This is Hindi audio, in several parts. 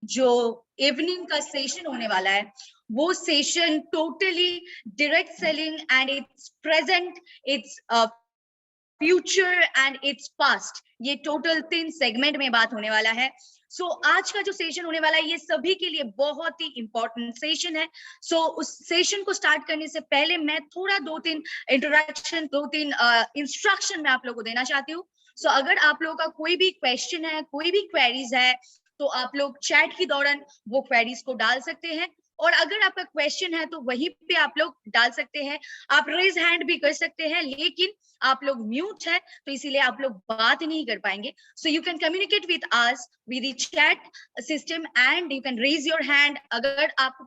जो इवनिंग का सेशन होने वाला है वो session totally direct selling and it's present, its future and its past, ये टोटल 3 सेगमेंट में बात होने वाला है। सो आज का जो सेशन होने वाला है ये सभी के लिए बहुत ही इंपॉर्टेंट सेशन है। सो उस सेशन को स्टार्ट करने से पहले मैं थोड़ा 2-3 इंट्रोडक्शन, 2-3 इंस्ट्रक्शन मैं आप लोगों को देना चाहती हूँ। सो अगर आप लोगों का कोई भी क्वेश्चन है, कोई भी क्वेरीज है, तो आप लोग चैट के दौरान वो क्वेरीज को डाल सकते हैं, और अगर आपका क्वेश्चन है तो वहीं पे आप लोग डाल सकते हैं। आप रेज हैंड भी कर सकते हैं, लेकिन आप लोग म्यूट है तो इसीलिए आप लोग बात नहीं कर पाएंगे। So you can communicate with us with the chat system and you can raise your hand. अगर आप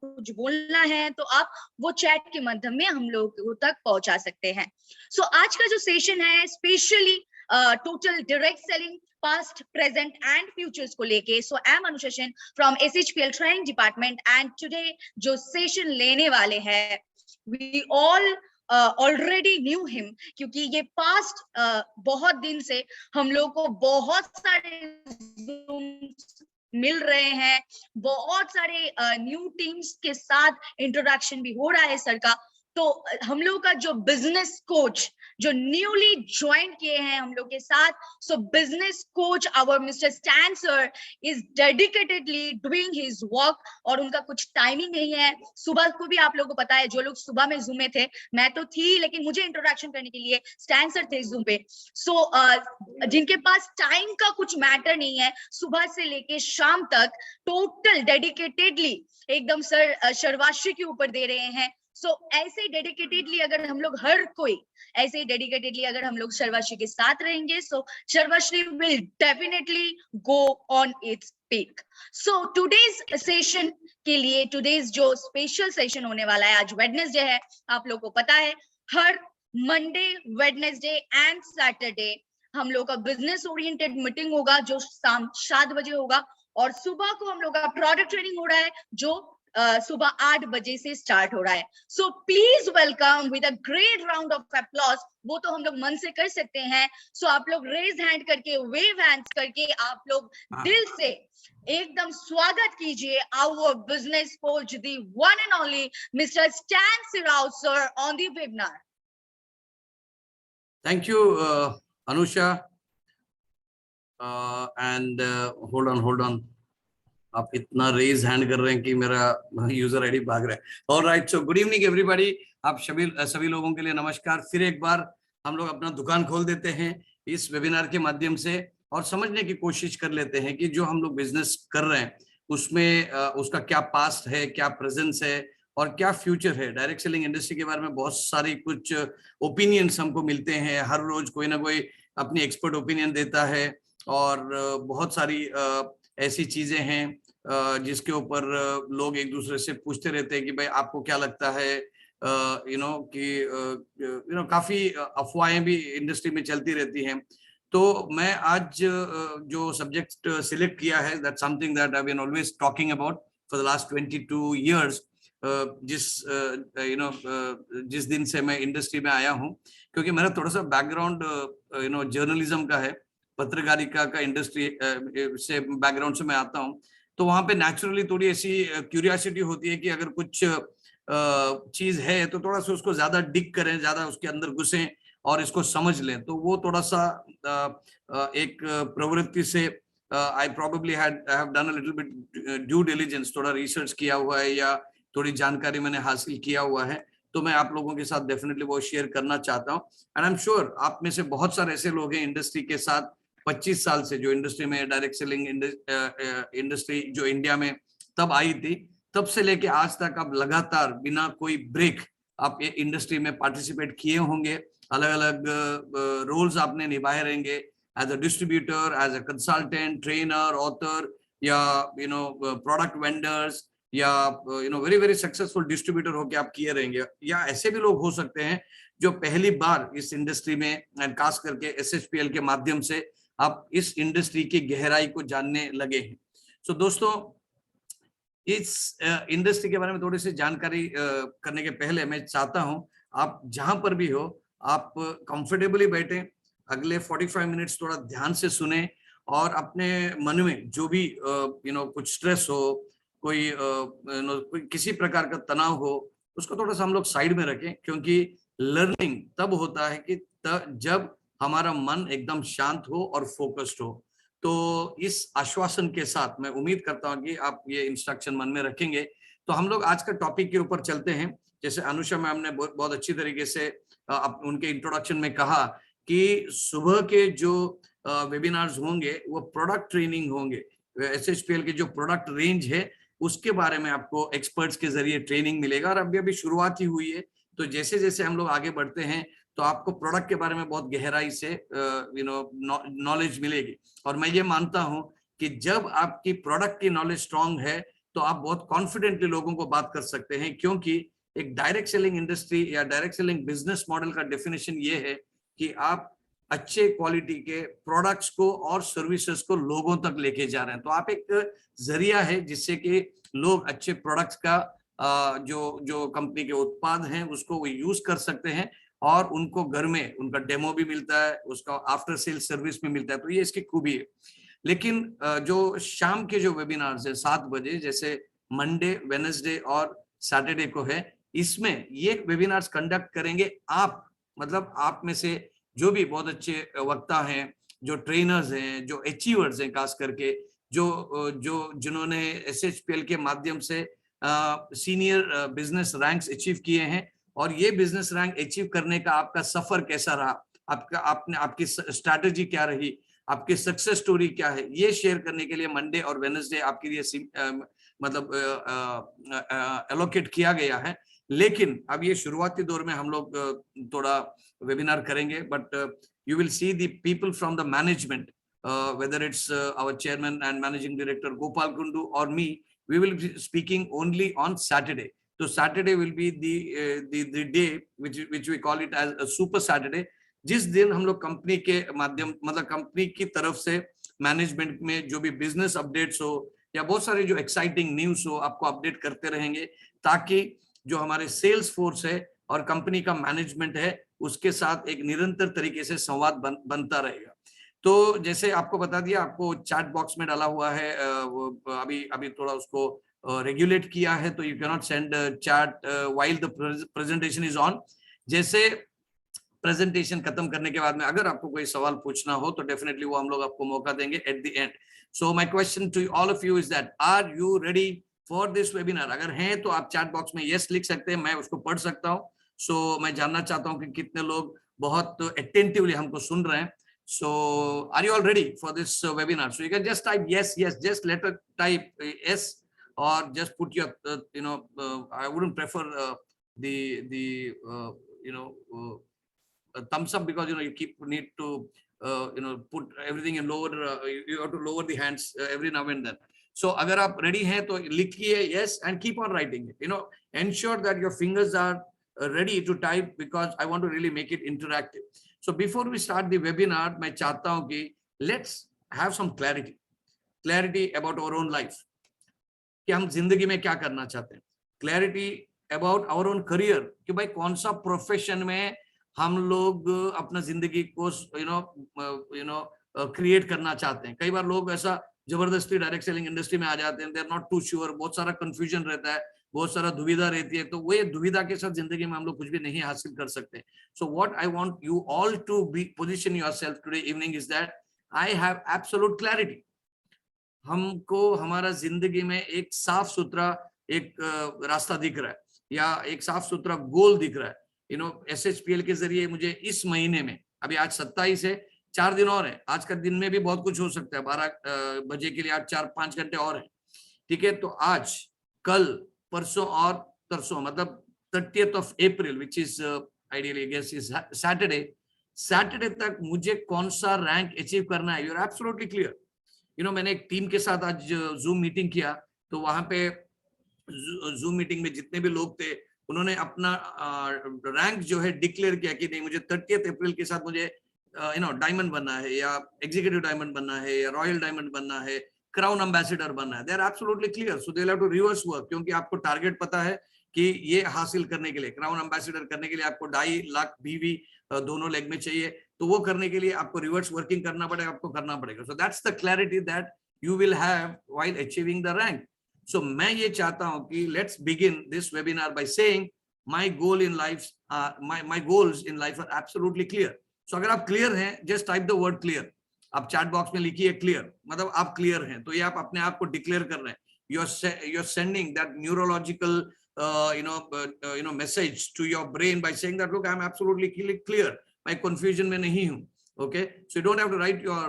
कुछ बोलना है तो आप वो चैट के माध्यम में हम लोगों तक पहुंचा सकते हैं। सो आज का जो सेशन है specially total direct selling past, present and futures को लेके। So I am Anusha Sen from SHPL training department and today जो सेशन लेने वाले हैं we all already know him, क्योंकि ये पास्ट बहुत दिन से हम लोग को बहुत सारे Zooms मिल रहे हैं, बहुत सारे न्यू टीम्स के साथ इंट्रोडक्शन भी हो रहा है सर का। तो हम लोग का जो बिजनेस कोच जो न्यूली ज्वाइन किए हैं हम लोग के साथ, so business coach our mister Stan sir is dedicatedly doing his work, और उनका कुछ टाइमिंग नहीं है। सुबह को भी आप लोगों को पता है, जो लोग सुबह में जूम में थे, मैं तो थी लेकिन मुझे इंट्रोडक्शन करने के लिए स्टैन सर थे जूम पे। सो जिनके पास टाइम का कुछ मैटर नहीं है, सुबह से लेके शाम तक टोटल डेडिकेटेडली एकदम सर शर्वाश्री के ऊपर दे रहे हैं। सो ऐसे डेडिकेटेडली अगर हम लोग हर कोई ऐसे डेडिकेटेडली अगर हम लोग शर्वाश्री के साथ रहेंगे, so Sharvashree will definitely go on its peak. So today's session के लिए, टुडेज जो स्पेशल सेशन होने वाला है, आज वेडनेसडे है, आप लोग को पता है हर मंडे, वेडनेसडे एंड सैटरडे हम लोग का बिजनेस ओरिएंटेड मीटिंग होगा जो शाम 7 बजे होगा, और सुबह को हम लोग का प्रोडक्ट ट्रेनिंग हो रहा है जो सुबह 8 बजे से स्टार्ट हो रहा है। So please welcome with a great round of applause. वो तो हम लोग मन से कर सकते हैं, सो आप लोग रेज हैंड करके, वेव हैंड्स करके आप लोग दिल से एकदम स्वागत कीजिए our business coach the one and only mister Stan सिराउ sir on the webinar. Thank you Anusha and hold on आप इतना रेज हैंड कर रहे हैं कि मेरा यूजर आईडी भाग रहा है। Alright, so good evening everybody. आप सभी लोगों के लिए नमस्कार। फिर एक बार हम लोग अपना दुकान खोल देते हैं इस वेबिनार के माध्यम से, और समझने की कोशिश कर लेते हैं कि जो हम लोग बिजनेस कर रहे हैं उसमें उसका क्या पास्ट है, क्या प्रेजेंस है और क्या फ्यूचर है। डायरेक्ट सेलिंग इंडस्ट्री के बारे में बहुत सारी कुछ ओपिनियंस हमको मिलते हैं, हर रोज कोई ना कोई अपनी एक्सपर्ट ओपिनियन देता है, और बहुत सारी ऐसी चीजें हैं जिसके ऊपर लोग एक दूसरे से पूछते रहते हैं कि भाई आपको क्या लगता है, कि काफी अफवाहें भी इंडस्ट्री में चलती रहती हैं। तो मैं आज जो सब्जेक्ट सिलेक्ट किया है, that something that I been always talking about for the last 22 years, जिस दिन से मैं इंडस्ट्री में आया हूं, क्योंकि मेरा थोड़ा सा बैकग्राउंड जर्नलिज्म का है, पत्रकारिता का इंडस्ट्री से बैकग्राउंड से मैं आता हूं, तो वहां पे नेचुरली थोड़ी ऐसी क्यूरियोसिटी होती है कि अगर कुछ चीज है तो थोड़ा सा उसको ज्यादा डिग करें, ज्यादा उसके अंदर घुसें और इसको समझ लें। तो वो थोड़ा सा एक प्रवृत्ति से I probably have done a little bit due diligence, थोड़ा रिसर्च किया हुआ है या थोड़ी जानकारी मैंने हासिल किया हुआ है, तो मैं आप लोगों के साथ डेफिनेटली वो शेयर करना चाहता हूँ। एंड आई एम श्योर आप में से बहुत सारे ऐसे लोग हैं इंडस्ट्री के साथ 25 साल से, जो इंडस्ट्री में डायरेक्ट सेलिंग इंडस्ट्री जो इंडिया में तब आई थी, तब से लेके आज तक आप लगातार बिना कोई ब्रेक आप ये इंडस्ट्री में पार्टिसिपेट किए होंगे। अलग अलग रोल्स आपने निभाए रहेंगे, as a distributor, as a consultant, trainer, author, या प्रोडक्ट वेंडर्स, या वेरी वेरी सक्सेसफुल डिस्ट्रीब्यूटर होके आप किए रहेंगे। या ऐसे भी लोग हो सकते हैं जो पहली बार इस इंडस्ट्री में, एंड खास करके SHPL के माध्यम से आप इस इंडस्ट्री की गहराई को जानने लगे हैं। सो दोस्तों, इस इंडस्ट्री के बारे में थोड़ी सी जानकारी करने के पहले मैं चाहता हूं आप जहां पर भी हो आप कंफर्टेबली बैठे, अगले 45 मिनट्स थोड़ा ध्यान से सुने और अपने मन में जो भी कुछ स्ट्रेस हो, कोई कोई किसी प्रकार का तनाव हो, उसको थोड़ा सा हम लोग साइड में रखें, क्योंकि लर्निंग तब होता है कि जब हमारा मन एकदम शांत हो और फोकस्ड हो। तो इस आश्वासन के साथ मैं उम्मीद करता हूं कि आप ये इंस्ट्रक्शन मन में रखेंगे। तो हम लोग आज का टॉपिक के ऊपर चलते हैं। जैसे अनुषा मैम ने बहुत अच्छी तरीके से उनके इंट्रोडक्शन में कहा कि सुबह के जो वेबिनार्स होंगे वो प्रोडक्ट ट्रेनिंग होंगे। SHPL के जो प्रोडक्ट रेंज है उसके बारे में आपको एक्सपर्ट्स के जरिए ट्रेनिंग मिलेगा, और अभी शुरुआत ही हुई है। तो जैसे जैसे हम लोग आगे बढ़ते हैं तो आपको प्रोडक्ट के बारे में बहुत गहराई से नॉलेज मिलेगी। और मैं ये मानता हूं कि जब आपकी प्रोडक्ट की नॉलेज स्ट्रांग है तो आप बहुत कॉन्फिडेंटली लोगों को बात कर सकते हैं, क्योंकि एक डायरेक्ट सेलिंग इंडस्ट्री या डायरेक्ट सेलिंग बिजनेस मॉडल का डेफिनेशन ये है कि आप अच्छे क्वालिटी के प्रोडक्ट्स को और सर्विसेज को लोगों तक लेके जा रहे हैं। तो आप एक जरिया है जिससे कि लोग अच्छे प्रोडक्ट्स का जो कंपनी के उत्पाद हैं उसको वो यूज कर सकते हैं, और उनको घर में उनका डेमो भी मिलता है, उसका आफ्टर सेल सर्विस भी मिलता है। तो ये इसकी खूबी है। लेकिन जो शाम के जो वेबिनार्स है 7 बजे, जैसे मंडे, वेडनेसडे और सैटरडे को है, इसमें ये वेबिनार्स कंडक्ट करेंगे आप, मतलब आप में से जो भी बहुत अच्छे वक्ता हैं, जो ट्रेनर्स हैं, जो अचीवर्स हैं, खास करके जो जिन्होंने SHPL के माध्यम से सीनियर बिजनेस रैंक्स अचीव किए हैं, और ये बिजनेस रैंक अचीव करने का आपका सफर कैसा रहा, आपकी स्ट्रैटेजी क्या रही, आपकी सक्सेस स्टोरी क्या है, ये शेयर करने के लिए मंडे और वेडनेसडे आपके लिए मतलब एलोकेट किया गया है। लेकिन अब ये शुरुआती दौर में हम लोग थोड़ा वेबिनार करेंगे, but you will see the people from the management, whether it's our chairman and managing director Gopal Kundu or me, we will be speaking only on Saturday. So Saturday will be the day which we call it as a super Saturday, जिस दिन हम लोग कंपनी के माध्यम, मतलब कंपनी की तरफ से मैनेजमेंट में जो भी बिजनेस अपडेट्स हो या बहुत सारे जो एक्साइटिंग न्यूज हो, आपको अपडेट करते रहेंगे, ताकि जो हमारे सेल्स फोर्स है और कंपनी का मैनेजमेंट है उसके साथ एक निरंतर तरीके से संवाद बनता रहेगा। तो जैसे आपको बता दिया, आपको चैट बॉक्स में डाला हुआ है, अभी थोड़ा उसको रेगुलेट किया है, तो you can not send chat while the presentation is on. जैसे प्रेजेंटेशन खत्म करने के बाद में अगर आपको कोई सवाल पूछना हो तो डेफिनेटली वो हम लोग आपको मौका देंगे at the end. So my question to all of you is that are you ready for this webinar? अगर हैं तो आप चैट बॉक्स में यस लिख सकते हैं, मैं उसको पढ़ सकता हूँ। सो मैं जानना चाहता हूँ कि कितने लोग बहुत अटेंटिवली हमको सुन रहे हैं। So are you all ready for this webinar? So you can just type yes, just let it type yes, or just put your I wouldn't prefer the thumbs up, because you need to put everything in lower, you have to lower the hands every now and then. So agar aap ready hain to likhiye yes and keep on writing it. Ensure that your fingers are ready to type, because I want to really make it interactive. So before we start the webinar, मैं चाहता हूं कि let's have some clarity about our own life, कि हम जिंदगी में क्या करना चाहते हैं, clarity about our own career, कि भाई कौन सा प्रोफेशन में हम लोग अपना जिंदगी को क्रिएट करना चाहते हैं। कई बार लोग ऐसा जबरदस्ती डायरेक्ट सेलिंग इंडस्ट्री में आ जाते हैं, they are not too sure, बहुत सारा कंफ्यूजन रहता है, बहुत सारा दुविधा रहती है, तो वो ये दुविधा के साथ जिंदगी में हम लोग कुछ भी नहीं हासिल कर सकते। So what I want you all to be position yourself today evening is that I have absolute clarity. हमको हमारा जिंदगी में एक साफ सुथरा एक रास्ता दिख रहा है, या एक साफ सुथरा गोल दिख रहा है। SHPL के जरिए मुझे इस महीने में, अभी आज 27 है, 4 दिन और है, आज का दिन में भी बहुत कुछ हो सकता है, 12 बजे के लिए आज 4-5 घंटे और है, ठीक है। तो आज, कल, परसों और तरसों, मतलब 30th of April, which is ideally I guess is Saturday तक मुझे कौन सा रैंक अचीव करना है। You are absolutely clear. मैंने एक टीम के साथ आज जूम मीटिंग किया, तो वहां पे जूम मीटिंग में जितने भी लोग थे उन्होंने अपना रैंक जो है डिक्लेयर किया कि नहीं, मुझे 30th अप्रैल के साथ मुझे डायमंड बनना है, या एग्जीक्यूटिव डायमंड बनना है, या रॉयल डायमंड बनना है, क्राउन एम्बेसडर बनना है। They are absolutely clear, so they will have to reverse work, क्योंकि आपको टारगेट पता है कि ये हासिल करने के लिए, क्राउन एम्बेसडर करने के लिए आपको 2.5 लाख बीवी दोनों लेग में चाहिए, तो वो करने के लिए आपको रिवर्स वर्किंग करना पड़ेगा, आपको करना पड़ेगा. So that's the clarity that you will have while achieving the rank. So मैं ये चाहता हूं कि let's begin this webinar by saying my goal in life, my goals in life are absolutely clear. So अगर आप क्लियर हैं, just type the word clear. आप चैट बॉक्स में लिखिए क्लियर, मतलब आप क्लियर हैं. तो ये आप अपने आप को डिक्लेयर कर रहे हैं. You're sending that neurological message to your brain by saying that look, I'm absolutely clear, मैं confusion में नहीं हूँ. Okay, so you don't have to write your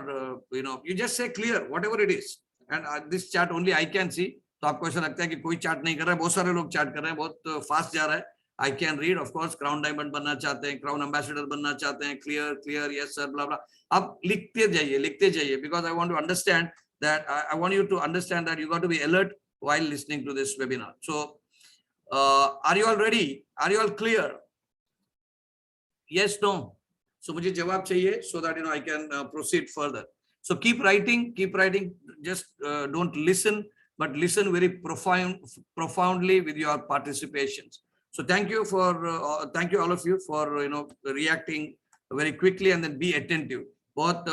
you just say clear whatever it is. And this chat only I can see. तो आपको ऐसा लगता है कि कोई चैट नहीं कर रहा है, बहुत सारे लोग चैट कर रहे हैं, बहुत फास्ट जा रहा है. I can read, of course, crown diamond बनना चाहते हैं, क्राउन एम्बेसडर बनना चाहते हैं, क्लियर यस सर ब्ला ब्ला. आप लिखते जाइए because I want to understand that I want you to understand that you got to be alert while listening to this webinar. So are you all ready? Are you all clear? Yes, no? So मुझे जवाब चाहिए so that I can proceed further. So keep writing, just don't listen, but listen very profoundly with your participations. So thank you all of you for reacting very quickly and then be attentive. बहुत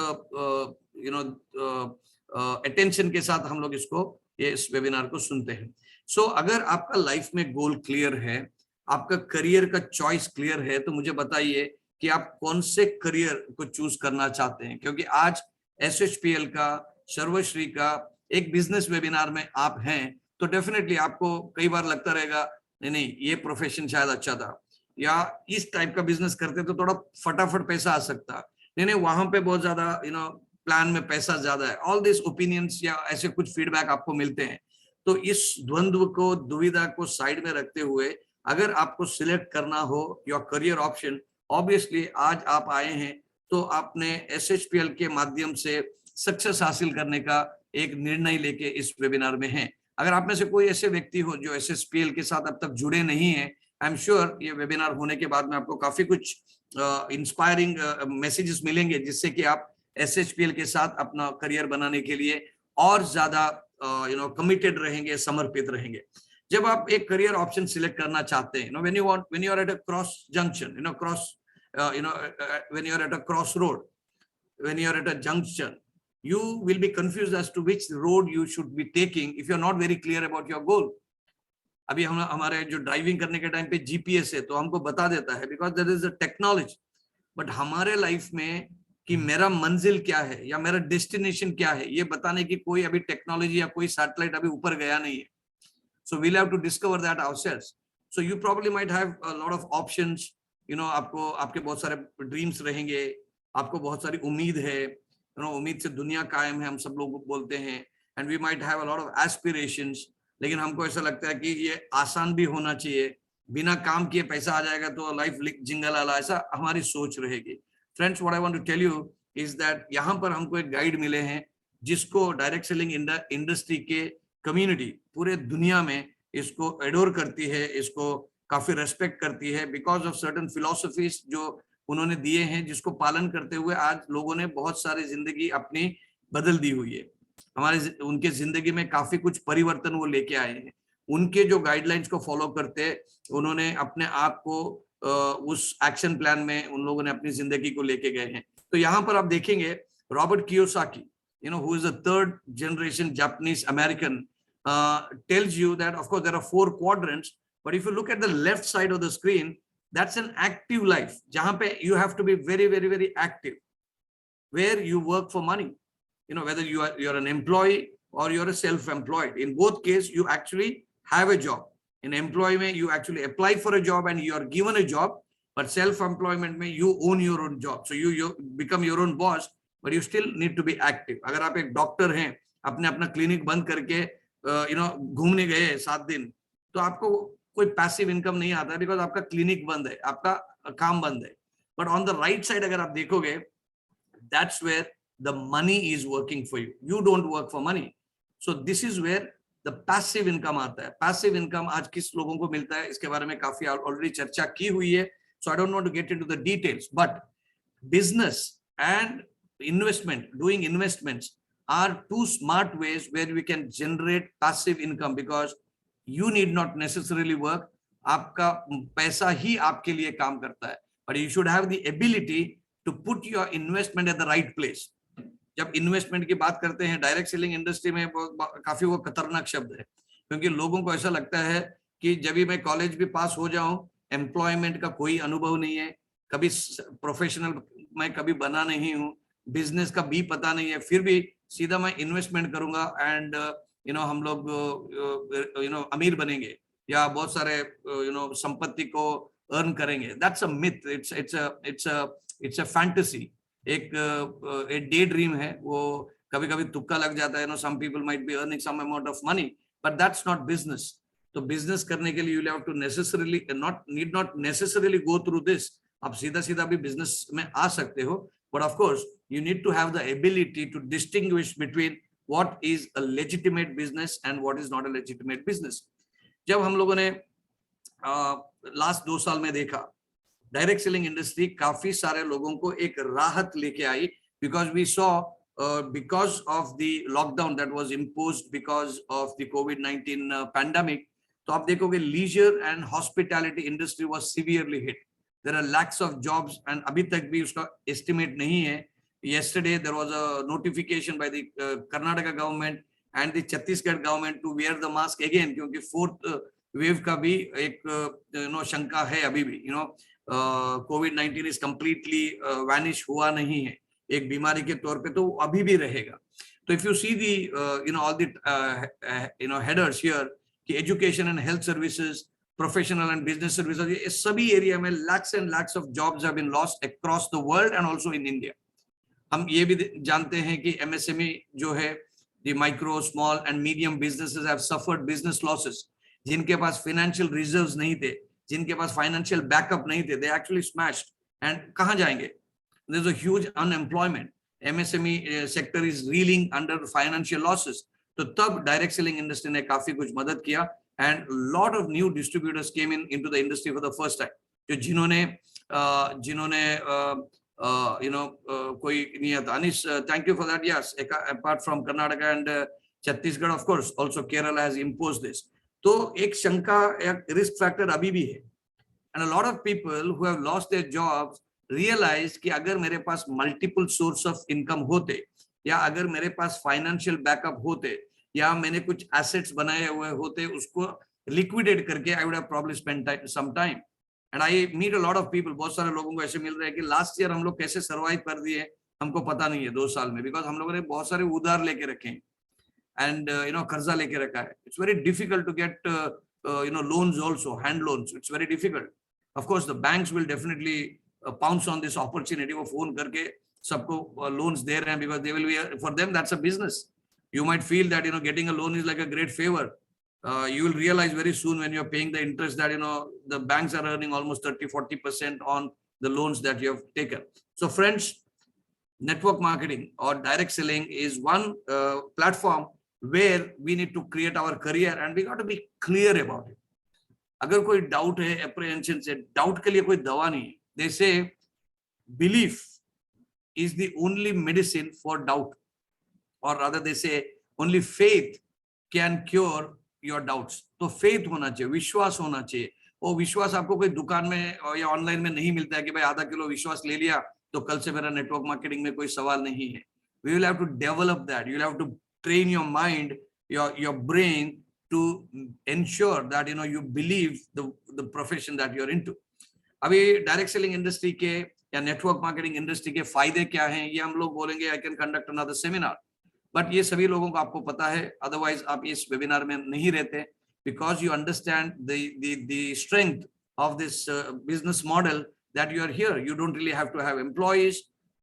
attention के साथ हम लोग इस वेबिनार को सुनते हैं. सो अगर आपका लाइफ में गोल क्लियर है, आपका करियर का चॉइस क्लियर है, तो मुझे बताइए कि आप कौन से करियर को चूज करना चाहते हैं. क्योंकि आज SHPL का, सर्वश्री का एक बिजनेस वेबिनार में आप हैं, तो डेफिनेटली आपको कई बार लगता रहेगा नहीं ये प्रोफेशन शायद अच्छा था, या इस टाइप का बिजनेस करते तो थोड़ा फटाफट पैसा आ सकता, नहीं वहां पे बहुत ज्यादा प्लान में पैसा ज्यादा है. ऑल दिस ओपिनियंस या ऐसे कुछ फीडबैक आपको मिलते हैं. तो इस द्वंद्व को, दुविधा को साइड में रखते हुए अगर आपको सिलेक्ट करना हो योर करियर ऑप्शन, ऑब्वियसली आज आप आए हैं तो आपने SHPL के माध्यम से सक्सेस हासिल करने का एक निर्णय लेके इस वेबिनार में हैं. अगर आप में से कोई ऐसे व्यक्ति हो जो SHPL के साथ अब तक जुड़े नहीं हैं, आई एम श्योर ये वेबिनार होने के बाद में आपको काफी कुछ इंस्पायरिंग मैसेजेस मिलेंगे, जिससे कि आप SHPL के साथ अपना करियर बनाने के लिए और ज्यादा कमिटेड रहेंगे, समर्पित रहेंगे. जब आप एक करियर ऑप्शन सिलेक्ट करना चाहते हैं, when you are at a cross junction, when you are at a crossroad, when you are at a junction, you will be confused as to which road you should be taking if you are not very clear about your goal. अभी हमारे जो ड्राइविंग करने के टाइम पे GPS है, तो हमको बता देता है because there is a technology. But हमारे लाइफ में कि मेरा मंजिल क्या है या मेरा डेस्टिनेशन क्या है, ये बताने की कोई अभी टेक्नोलॉजी या कोई सैटेलाइट अभी ऊपर गया नहीं है. So we'll have to discover that ourselves. So you probably might have a lot of options. आपको आपके बहुत सारे ड्रीम्स रहेंगे, आपको बहुत सारी उम्मीद है. उम्मीद से दुनिया कायम है, हम सब लोग बोलते हैं. And we might have a lot of aspirations. लेकिन हमको ऐसा लगता है कि ये आसान भी होना चाहिए, बिना काम किए पैसा आ जाएगा तो लाइफ जिंगल आला, ऐसा हमारी सोच रहेगी. Friends, what I want to tell you is that यहाँ पर हमको एक गाइड मिले हैं जिसको डायरेक्ट सेलिंग इंडस्ट्री के कम्युनिटी पूरे दुनिया में इसको एडोर करती है, इसको काफी रेस्पेक्ट करती है बिकॉज ऑफ सर्टेन फिलोसफीज जो उन्होंने दिए हैं, जिसको पालन करते हुए आज लोगों ने बहुत सारी जिंदगी अपनी बदल दी हुई है. उनके जिंदगी में काफी कुछ परिवर्तन वो लेके आए हैं. उनके जो गाइडलाइंस को फॉलो करते उन्होंने अपने आप को उस एक्शन प्लान में उन लोगों ने अपनी जिंदगी को लेके गए हैं. तो यहाँ पर आप देखेंगे Robert Kiyosaki, who is a third generation Japanese American, tells you that of course there are 4 quadrants, but if you look at the left side of the screen, that's an active life, jahan pe you have to be very very very active, where you work for money. Whether you're an employee or you're a self-employed, in both cases you actually have a job. In employment you actually apply for a job and you are given a job, but self-employment mein you own your own job, so you become your own boss, but you still need to be active. अगर आप एक डॉक्टर हैं, अपने अपना क्लिनिक बंद करके घूमने गए 7 दिन, तो आपको कोई पैसिव इनकम नहीं आता है बिकॉज आपका क्लिनिक बंद है, आपका काम बंद है. But on the right side अगर आप देखोगे, that's where the money is working for you. You don't work for money. So this is where the passive income आता है. Passive income आज किस लोगों को मिलता है, इसके बारे में काफी ऑलरेडी चर्चा की हुई है. So I don't want to get into the details, but business and investment, doing investments are 2 smart ways where we can generate passive income because you need not necessarily work. आपका पैसा ही आपके लिए काम करता है, but you should have the ability to put your investment at the right place. जब इन्वेस्टमेंट की बात करते हैं डायरेक्ट सेलिंग इंडस्ट्री में काफी वो खतरनाक शब्द है, क्योंकि लोगों को ऐसा लगता है कि जब भी मैं कॉलेज भी पास हो जाऊं, एम्प्लॉयमेंट का कोई अनुभव नहीं है, कभी प्रोफेशनल मैं कभी बना नहीं हूं, बिजनेस का भी पता नहीं है, फिर भी सीधा मैं इन्वेस्टमेंट करूंगा एंड हम लोग अमीर बनेंगे या बहुत सारे संपत्ति को अर्न करेंगे. That's a myth. It's a fantasy. एक डे ड्रीम है, वो कभी कभी तुक्का लग जाता है. Some people might be earning some amount of money, but that's not business. तो बिजनेस करने के लिए you have to necessarily not necessarily go through this. आप सीधा सीधा भी बिजनेस में आ सकते हो, but of course you need to have the ability to distinguish between what is a legitimate business and what is not a legitimate business. जब हम लोगों ने लास्ट 2 साल में देखा, डायरेक्ट सेलिंग इंडस्ट्री काफी सारे लोगों को एक राहत लेके आई, because we saw because of the lockdown that was imposed because of the COVID-19 pandemic. तो आप देखोगे leisure and hospitality industry was severely hit. There are lakhs of jobs and अभी तक भी उसका estimate नहीं है. Yesterday there was a notification by the Karnataka government and the Chhattisgarh government to wear the mask again, क्योंकि 4th wave का भी एक शंका है अभी भी. COVID-19 is completely vanish हुआ नहीं है एक बीमारी के तौर पे, तो अभी भी रहेगा. तो if you see the all the headers here कि education and health services, professional and business services, ये सभी एरिया में lakhs and lakhs of jobs have been lost across the world and also in India. हम ये भी जानते हैं कि MSME जो है, the micro, small and medium businesses have suffered business losses. जिनके पास financial reserves नहीं थे, जिनके पास financial backup नहीं थे, they actually smashed. And कहाँ जाएंगे? There's a huge unemployment. MSME sector is reeling under financial losses. तो तब direct selling industry ने काफी कुछ मदद किया, and lot of new distributors came into the industry for the first time. जो जिन्होंने कोई नियत. Anish, thank you for that. Yes, apart from Karnataka and Chhattisgarh, of course, also Kerala has imposed this. तो एक शंका, एक risk factor अभी भी है. And a lot of people who have lost their jobs realize कि अगर मेरे पास multiple source of income होते, या अगर मेरे पास financial backup होते, या मैंने कुछ assets बनाए हुए होते, उसको liquidate करके I would have probably spent some time. And I meet a lot of people, बहुत सारे लोगों को ऐसे मिल रहे हैं कि लास्ट ईयर हम लोग कैसे सर्वाइव कर दिए हमको पता नहीं है 2 साल में, बिकॉज हम लोगों ने बहुत सारे उधार लेके रखे हैं एंड कर्जा लेके रखा है. It's very difficult to get loans also, hand loans. It's very difficult. Of course, the banks will definitely pounce on this opportunity. वो फोन करके सबको loans दे रहे हैं, because they will be, for them that's a business. You might feel that getting a loan is like a great favor. You will realize very soon when you're paying the interest that the banks are earning almost 30-40% on the loans that you have taken. So friends, network marketing or direct selling is one platform where we need to create our career, and we got to be clear about it. अगर कोई doubt है, apprehension से, doubt के लिए कोई दवा नहीं है. They say belief is the only medicine for doubt, or rather they say only faith can cure your doubts. तो faith होना चाहिए, विश्वास होना चाहिए. वो विश्वास आपको कोई दुकान में या ऑनलाइन में नहीं मिलता है कि भाई आधा किलो विश्वास ले लिया तो कल से मेरा नेटवर्क मार्केटिंग में कोई सवाल नहीं है. We will have to develop that. You will have to train your mind, your brain to ensure that you believe the profession that you're into. अभी डायरेक्ट सेलिंग इंडस्ट्री के या नेटवर्क मार्केटिंग इंडस्ट्री के फायदे क्या हैं, ये हम लोग बोलेंगे. I can conduct another seminar, but ये सभी लोगों को आपको पता है, अदरवाइज आप इस वेबिनार में नहीं रहते, because you understand the strength of this business model that you are here. You don't really have to have employees.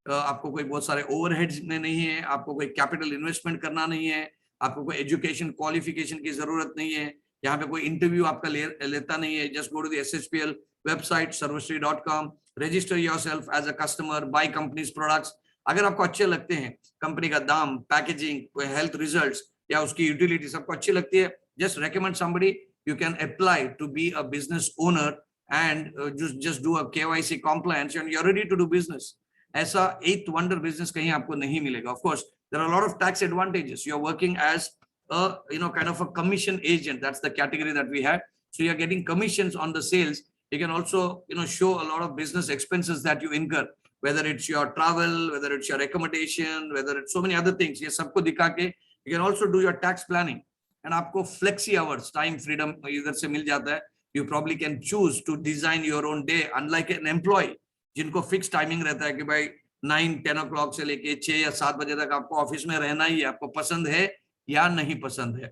आपको कोई बहुत सारे ओवरहेड्स में नहीं है, आपको कोई कैपिटल इन्वेस्टमेंट करना नहीं है, आपको कोई एजुकेशन क्वालिफिकेशन की जरूरत नहीं है, यहाँ पे कोई इंटरव्यू आपका लेता नहीं है. Just go to the SHPL website sarvashree.com, register yourself as a customer, buy company's products. अगर आपको अच्छे लगते हैं, कंपनी का दाम, पैकेजिंग, हेल्थ रिजल्ट्स या उसकी यूटिलिटी सबको अच्छी लगती है, just recommend somebody. You can apply to be a business owner and just do a KYC compliance and you're ready to do business. ऐसा 8th wonder business कहीं आपको नहीं मिलेगा. Of course, there are a lot of tax advantages. You're working as a kind of a commission agent. That's the category that we have. So you're getting commissions on the sales. You can also show a lot of business expenses that you incur. whether it's your travel, whether it's your accommodation, whether it's so many other things, ये सबको दिखा के you can also do your tax planning, and आपको flexi hours time freedom इधर से मिल जाता है. You probably can choose to design your own day, unlike an employee जिनको फिक्स टाइमिंग रहता है कि भाई 9-10 o'clock से लेके 6 या 7 बजे तक आपको ऑफिस में रहना ही है, आपको पसंद है या नहीं पसंद है.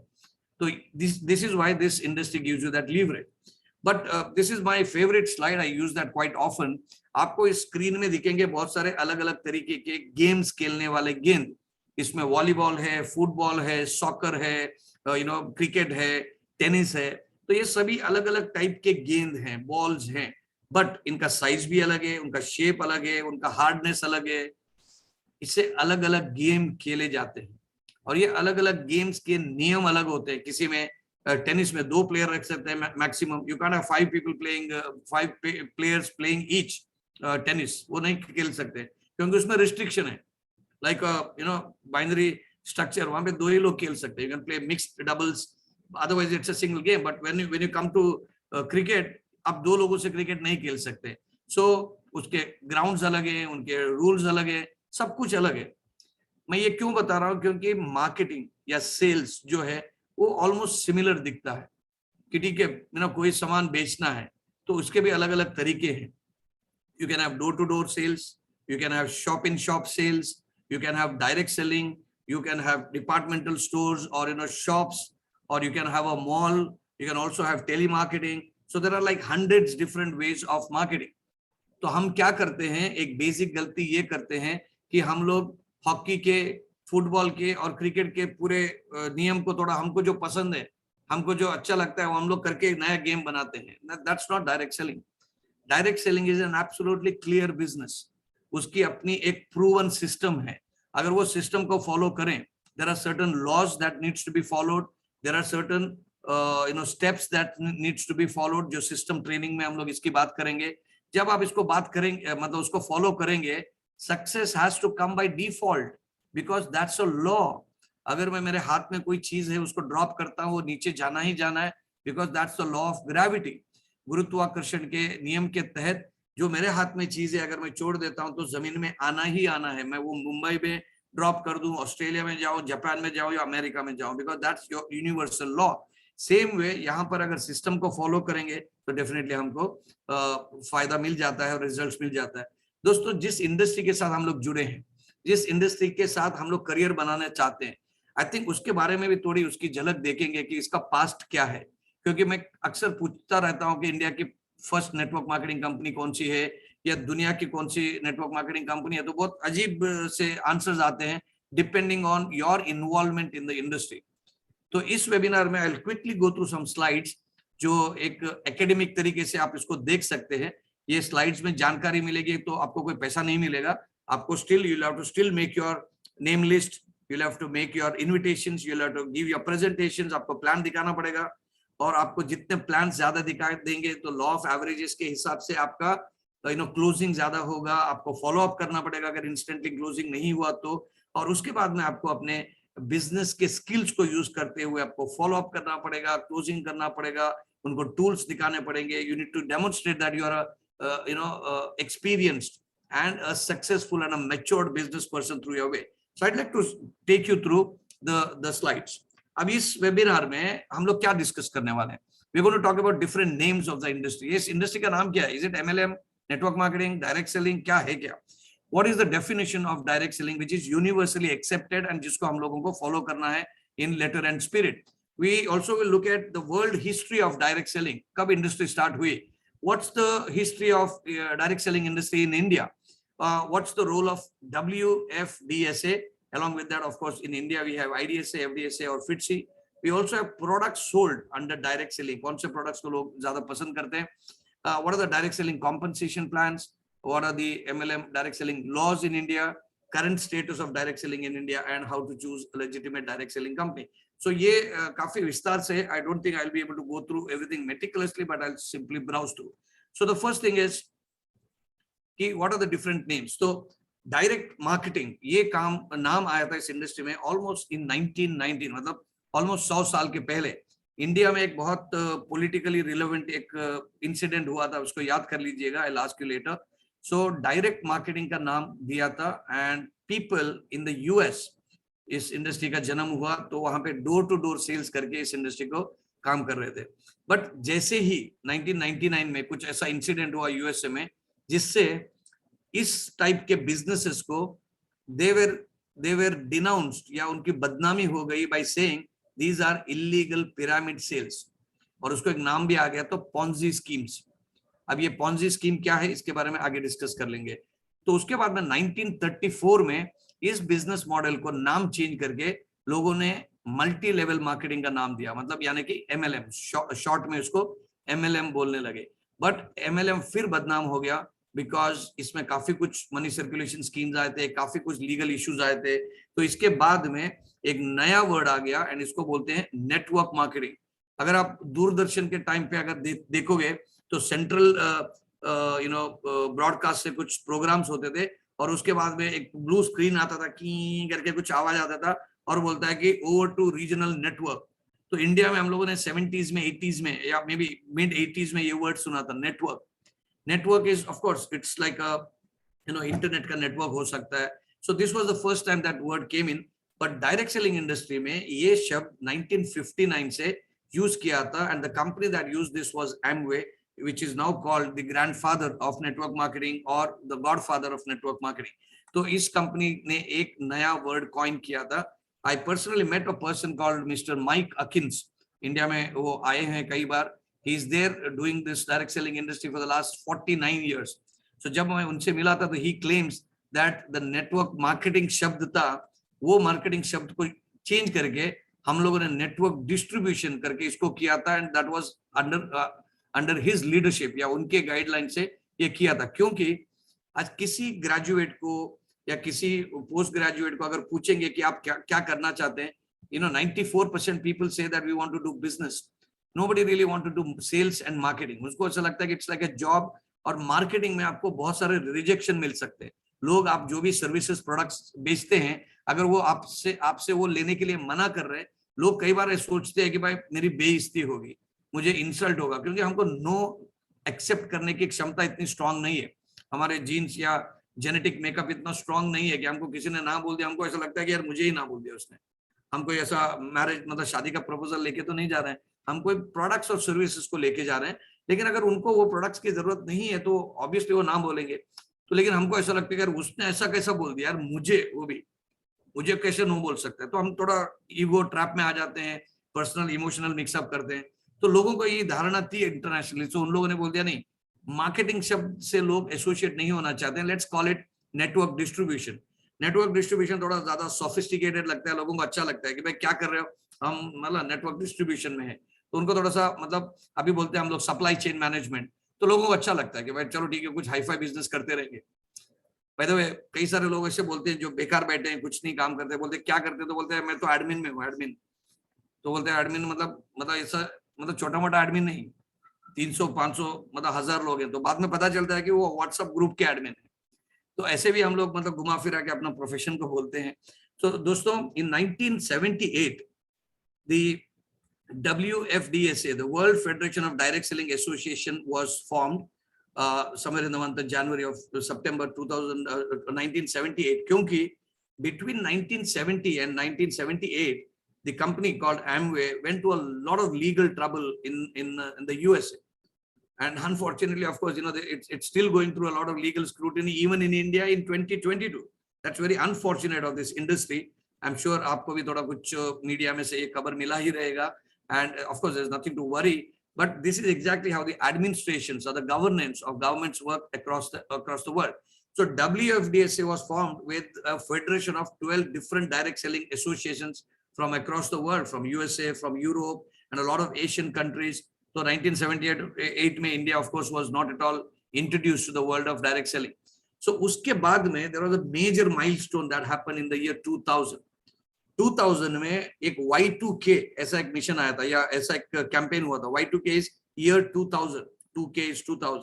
तो this is why this industry gives you that leverage. But this is my favorite slide. I use that quite often. आपको इस स्क्रीन में दिखेंगे बहुत सारे अलग अलग तरीके के गेम्स खेलने वाले गेंद. इसमें वॉलीबॉल है, फुटबॉल है, सॉकर है, क्रिकेट है, टेनिस है. तो ये सभी अलग अलग टाइप के गेंद हैं, बॉल्स हैं, बट इनका साइज भी अलग है, उनका शेप अलग है, उनका हार्डनेस अलग है. इससे अलग अलग गेम खेले जाते हैं और ये अलग अलग गेम्स के नियम अलग होते हैं. किसी में टेनिस में 2 प्लेयर रख सकते हैं maximum. You can have 5 people playing, 5 players playing each tennis. वो नहीं खेल सकते क्योंकि उसमें रिस्ट्रिक्शन है. लाइक बाइनरी स्ट्रक्चर, वहां पे 2 ही लोग खेल सकते हैं. You can play mixed doubles, otherwise it's a single game. But when you come to cricket, आप 2 लोगों से क्रिकेट नहीं खेल सकते. सो उसके ग्राउंड्स अलग है, उनके रूल्स अलग है, सब कुछ अलग है. मैं ये क्यों बता रहा हूँ, क्योंकि मार्केटिंग या सेल्स जो है वो ऑलमोस्ट सिमिलर दिखता है कि ठीक है कोई सामान बेचना है तो उसके भी अलग अलग तरीके हैं. You can have door to door sales, you can have shop in shop sales, you can have direct selling, you can have departmental stores or shops, or you can have a mall, you can also have telemarketing. So there are like hundreds different ways of marketing. तो हम क्या करते हैं, एक बेसिक गलती ये करते हैं कि हम लोग हॉकी के, फुटबॉल के और क्रिकेट के पूरे नियम को थोड़ा, हमको जो पसंद है, हमको जो अच्छा लगता है वो हम लोग करके एक नया गेम बनाते हैं. That's not direct selling. Direct selling is an absolutely clear business. उसकी अपनी एक प्रूवन सिस्टम है. अगर वो सिस्टम को फॉलो करें, there are certain laws that needs to be followed, there are certain steps that needs to be followed, जो सिस्टम ट्रेनिंग में हम लोग इसकी बात करेंगे. जब आप इसको बात करेंगे, मतलब उसको फॉलो करेंगे, success has to come by default, because that's a law. अगर मैं, मेरे हाथ में कोई चीज है, उसको ड्रॉप करता हूँ, वो नीचे जाना ही जाना है, because that's the law of gravity. गुरुत्वाकर्षण के नियम के तहत जो मेरे हाथ में चीज है, अगर मैं छोड़ देता हूं तो जमीन में आना ही आना है. मैं वो मुंबई में ड्रॉप कर दूं, ऑस्ट्रेलिया में जाऊं, जापान में जाऊं या अमेरिका में जाऊं, because that's your universal law. Same way यहाँ पर अगर सिस्टम को फॉलो करेंगे तो डेफिनेटली हमको फायदा मिल जाता है और रिजल्ट्स मिल जाता है. दोस्तों, जिस इंडस्ट्री के साथ हम लोग जुड़े हैं, जिस इंडस्ट्री के साथ हम लोग करियर बनाना चाहते हैं, आई थिंक उसके बारे में भी थोड़ी उसकी झलक देखेंगे कि इसका पास्ट क्या है. क्योंकि मैं अक्सर पूछता रहता हूँ कि इंडिया की फर्स्ट नेटवर्क मार्केटिंग कंपनी कौन सी है या दुनिया की कौन सी नेटवर्क मार्केटिंग कंपनी है, तो बहुत अजीब से आंसर्स आते हैं depending on your involvement in the industry. तो इस वेबिनार में I will quickly go through some slides जो एक एकेडमिक तरीके से आप इसको देख सकते हैं. ये स्लाइड्स में जानकारी मिलेगी, तो आपको कोई पैसा नहीं मिलेगा. आपको still you have to still make your name list, you have to make your invitations, you have to give your presentations. आपको प्लान दिखाना पड़ेगा, और आपको जितने प्लान ज्यादा दिखा देंगे तो लॉ ऑफ एवरेजेस के हिसाब से आपका क्लोजिंग ज्यादा होगा. आपको फॉलो अप करना पड़ेगा अगर इंस्टेंटली क्लोजिंग नहीं हुआ तो. और उसके बाद में आपको अपने बिजनेस के स्किल्स को यूज करते हुए आपको फॉलो अप करना पड़ेगा, क्लोजिंग करना पड़ेगा, उनको टूल्स दिखाने पड़ेंगे. You need to demonstrate that you are experienced and a successful and a matured business person through your way. So I'd like to take you through the slides. अब इस वेबिनार में हम लोग क्या डिस्कस करने वाले हैं? We're going to talk about different names of the industry. इस इंडस्ट्री का नाम क्या है? Is it MLM, network marketing, direct selling? क्या है क्या? What is the definition of direct selling, which is universally accepted and जिसको हम लोगों को follow करना है in letter and spirit? We also will look at the world history of direct selling. कब industry start हुई? What's the history of direct selling industry in India? What's the role of WFDSA? Along with that, of course, in India, we have IDSA, FDSA or FITSE. We also have products sold under direct selling. कौन से products को लोग ज़्यादा पसंद करते हैं? What are the direct selling compensation plans? What are the MLM direct selling laws in India? Current status of direct selling in India and how to choose a legitimate direct selling company. So ये काफी विस्तार से, I don't think I'll be able to go through everything meticulously, but I'll simply browse through. So the first thing is कि what are the different names? तो डायरेक्ट मार्केटिंग, ये काम नाम आया था इस इंडस्ट्री में ऑलमोस्ट इन 1919, मतलब ऑलमोस्ट 100 साल के पहले. इंडिया में एक बहुत पॉलिटिकली रिलेवेंट एक इंसिडेंट हुआ था, उसको याद कर लीजिएगा. I will ask you later. So direct marketing का नाम दिया था and people in the US इस इंडस्ट्री का जन्म हुआ, तो वहां पे डोर टू डोर सेल्स करके इस इंडस्ट्री को काम कर रहे थे। बट जैसे ही 1999 में कुछ ऐसा इंसिडेंट हुआ यूएसए में जिससे इस टाइप के बिजनेसेस को देवर डिनाउंस्ड या उनकी बदनामी हो गई by saying these are illegal pyramid sales, और उसको एक नाम भी आ गया तो पॉन्जी स्कीम्स। अब ये पॉन्जी स्कीम क्या है इसके बारे में आगे डिस्कस कर लेंगे। तो उसके बाद में 1934 में इस बिजनेस मॉडल को नाम चेंज करके लोगों ने मल्टी लेवल मार्केटिंग का नाम दिया, मतलब यानी कि एमएलएम, शॉर्ट में उसको एमएलएम बोलने लगे। बट एमएलएम फिर बदनाम हो गया बिकॉज इसमें काफी कुछ मनी सर्कुलेशन स्कीम्स आए थे, काफी कुछ लीगल इश्यूज आए थे। तो इसके बाद में एक नया वर्ड आ गया एंड इसको बोलते हैं नेटवर्क मार्केटिंग। अगर आप दूरदर्शन के टाइम पे अगर देखोगे तो सेंट्रल ब्रॉडकास्ट से कुछ प्रोग्राम्स होते थे और उसके बाद में एक ब्लू स्क्रीन आता था, की करके कुछ आवाज आता था और बोलता है कि ओवर टू रीजनल नेटवर्क। तो इंडिया में हम लोगों ने 70s में 80s में या मे बी मिड 80s में ये वर्ड सुना था network. Network is of course it's like internet का नेटवर्क हो सकता है। So this was the first time that word came in. But direct selling industry में ये शब्द 1959 से यूज किया था and the company that use this was Amway, which is now called the grandfather of network marketing or the godfather of network marketing. तो इस कंपनी ने एक नया वर्ड कॉइन किया था। I personally met a person called Mr. Mike Akins. India में वो आए हैं कई बार। He is there doing this direct selling industry for the last 49 years. So जब मैं उनसे मिला था तो he claims that the network marketing शब्द था, वो मार्केटिंग शब्द को चेंज करके हम लोगों ने नेटवर्क डिस्ट्रीब्यूशन करके इसको किया था and that was under his leadership या उनके गाइडलाइन से ये किया था। क्योंकि आज किसी ग्रेजुएट को या किसी पोस्ट ग्रेजुएट को अगर पूछेंगे कि आप क्या क्या करना चाहते हैं, 94% पीपल से that we want to do business, nobody really want to do sales and marketing. उसको ऐसा लगता है कि इट्स लाइक अ जॉब, और मार्केटिंग में आपको बहुत सारे रिजेक्शन मिल सकते हैं। लोग आप जो भी सर्विसेज प्रोडक्ट्स बेचते हैं, अगर वो आपसे वो लेने के लिए मना कर रहे हैं, लोग कई बार सोचते हैं कि भाई मेरी बेइज्जती होगी, मुझे इंसल्ट होगा, क्योंकि हमको नो एक्सेप्ट करने की क्षमता इतनी स्ट्रांग नहीं है। हमारे जीन्स या जेनेटिक मेकअप इतना स्ट्रांग नहीं है कि हमको किसी ने ना बोल दिया हमको ऐसा लगता है कि यार मुझे ही ना बोल दिया उसने। हम कोई ऐसा मैरिज मतलब शादी का प्रपोजल लेके तो नहीं जा रहे हैं, हम कोई प्रोडक्ट्स और सर्विसेज को लेके जा रहे हैं। लेकिन अगर उनको वो प्रोडक्ट्स की जरूरत नहीं है तो ऑब्वियसली वो ना बोलेंगे। तो लेकिन हमको ऐसा लगता है कि यार उसने ऐसा कैसा बोल दिया, यार मुझे कैसे नो बोल सकता है। तो हम थोड़ा ईगो ट्रैप में आ जाते हैं, पर्सनल इमोशनल मिक्सअप करते हैं। तो लोगों को ये धारणा थी इंटरनेशनली, तो उन लोगों ने बोल दिया नहीं, मार्केटिंग शब्द से लोग एसोसिएट नहीं होना चाहते हैं, let's call it network distribution. Network distribution थोड़ा ज्यादा सोफिस्टिकेटेड लगता है, लोगों को अच्छा लगता है कि भाई क्या कर रहे हो, हम मतलब नेटवर्क डिस्ट्रीब्यूशन में है। तो उनको थोड़ा सा मतलब अभी बोलते हैं हम लोग सप्लाई चेन मैनेजमेंट, तो लोगों को अच्छा लगता है कि भाई चलो ठीक है कुछ हाईफाई बिजनेस करते रहेंगे। बाय द वे कई सारे लोग ऐसे बोलते हैं जो बेकार बैठे हैं, कुछ नहीं काम करते, बोलते क्या करते, तो बोलते हैं मैं तो एडमिन में हूँ। एडमिन तो बोलते हैं एडमिन मतलब ऐसा मतलब छोटा मोटा एडमिन नहीं, 300-500 मतलब 1000 लोग हैं। तो बाद में पता चलता है कि वो व्हाट्सएप ग्रुप के एडमिन है। तो ऐसे भी हम लोग मतलब घुमा फिरा के अपना प्रोफेशन को बोलते हैं। तो दोस्तों इन 1978 the WFDSA, the World Federation of Direct Selling Association, was formed somewhere in the month of January of September 1978. क्योंकि between 1970 and 1978 the company called Amway went to a lot of legal trouble in the USA. And unfortunately, of course, it's still going through a lot of legal scrutiny, even in India in 2022. That's very unfortunate of this industry. I'm sure आपको भी थोड़ा कुछ मीडिया में से ये खबर मिला ही रहेगा. And of course, there's nothing to worry. But this is exactly how the administrations or the governance of governments work across the world. So WFDSA was formed with a federation of 12 different direct selling associations from across the world, from USA, from Europe, and a lot of Asian countries. So 1978 में India, of course, was not at all introduced to the world of direct selling. So उसके बाद में there was a major milestone that happened in the year 2000. 2000 में एक Y2K ऐसा एक मिशन आया था या ऐसा एक कैंपेन हुआ था. Y2K is year 2000. 2K is 2000.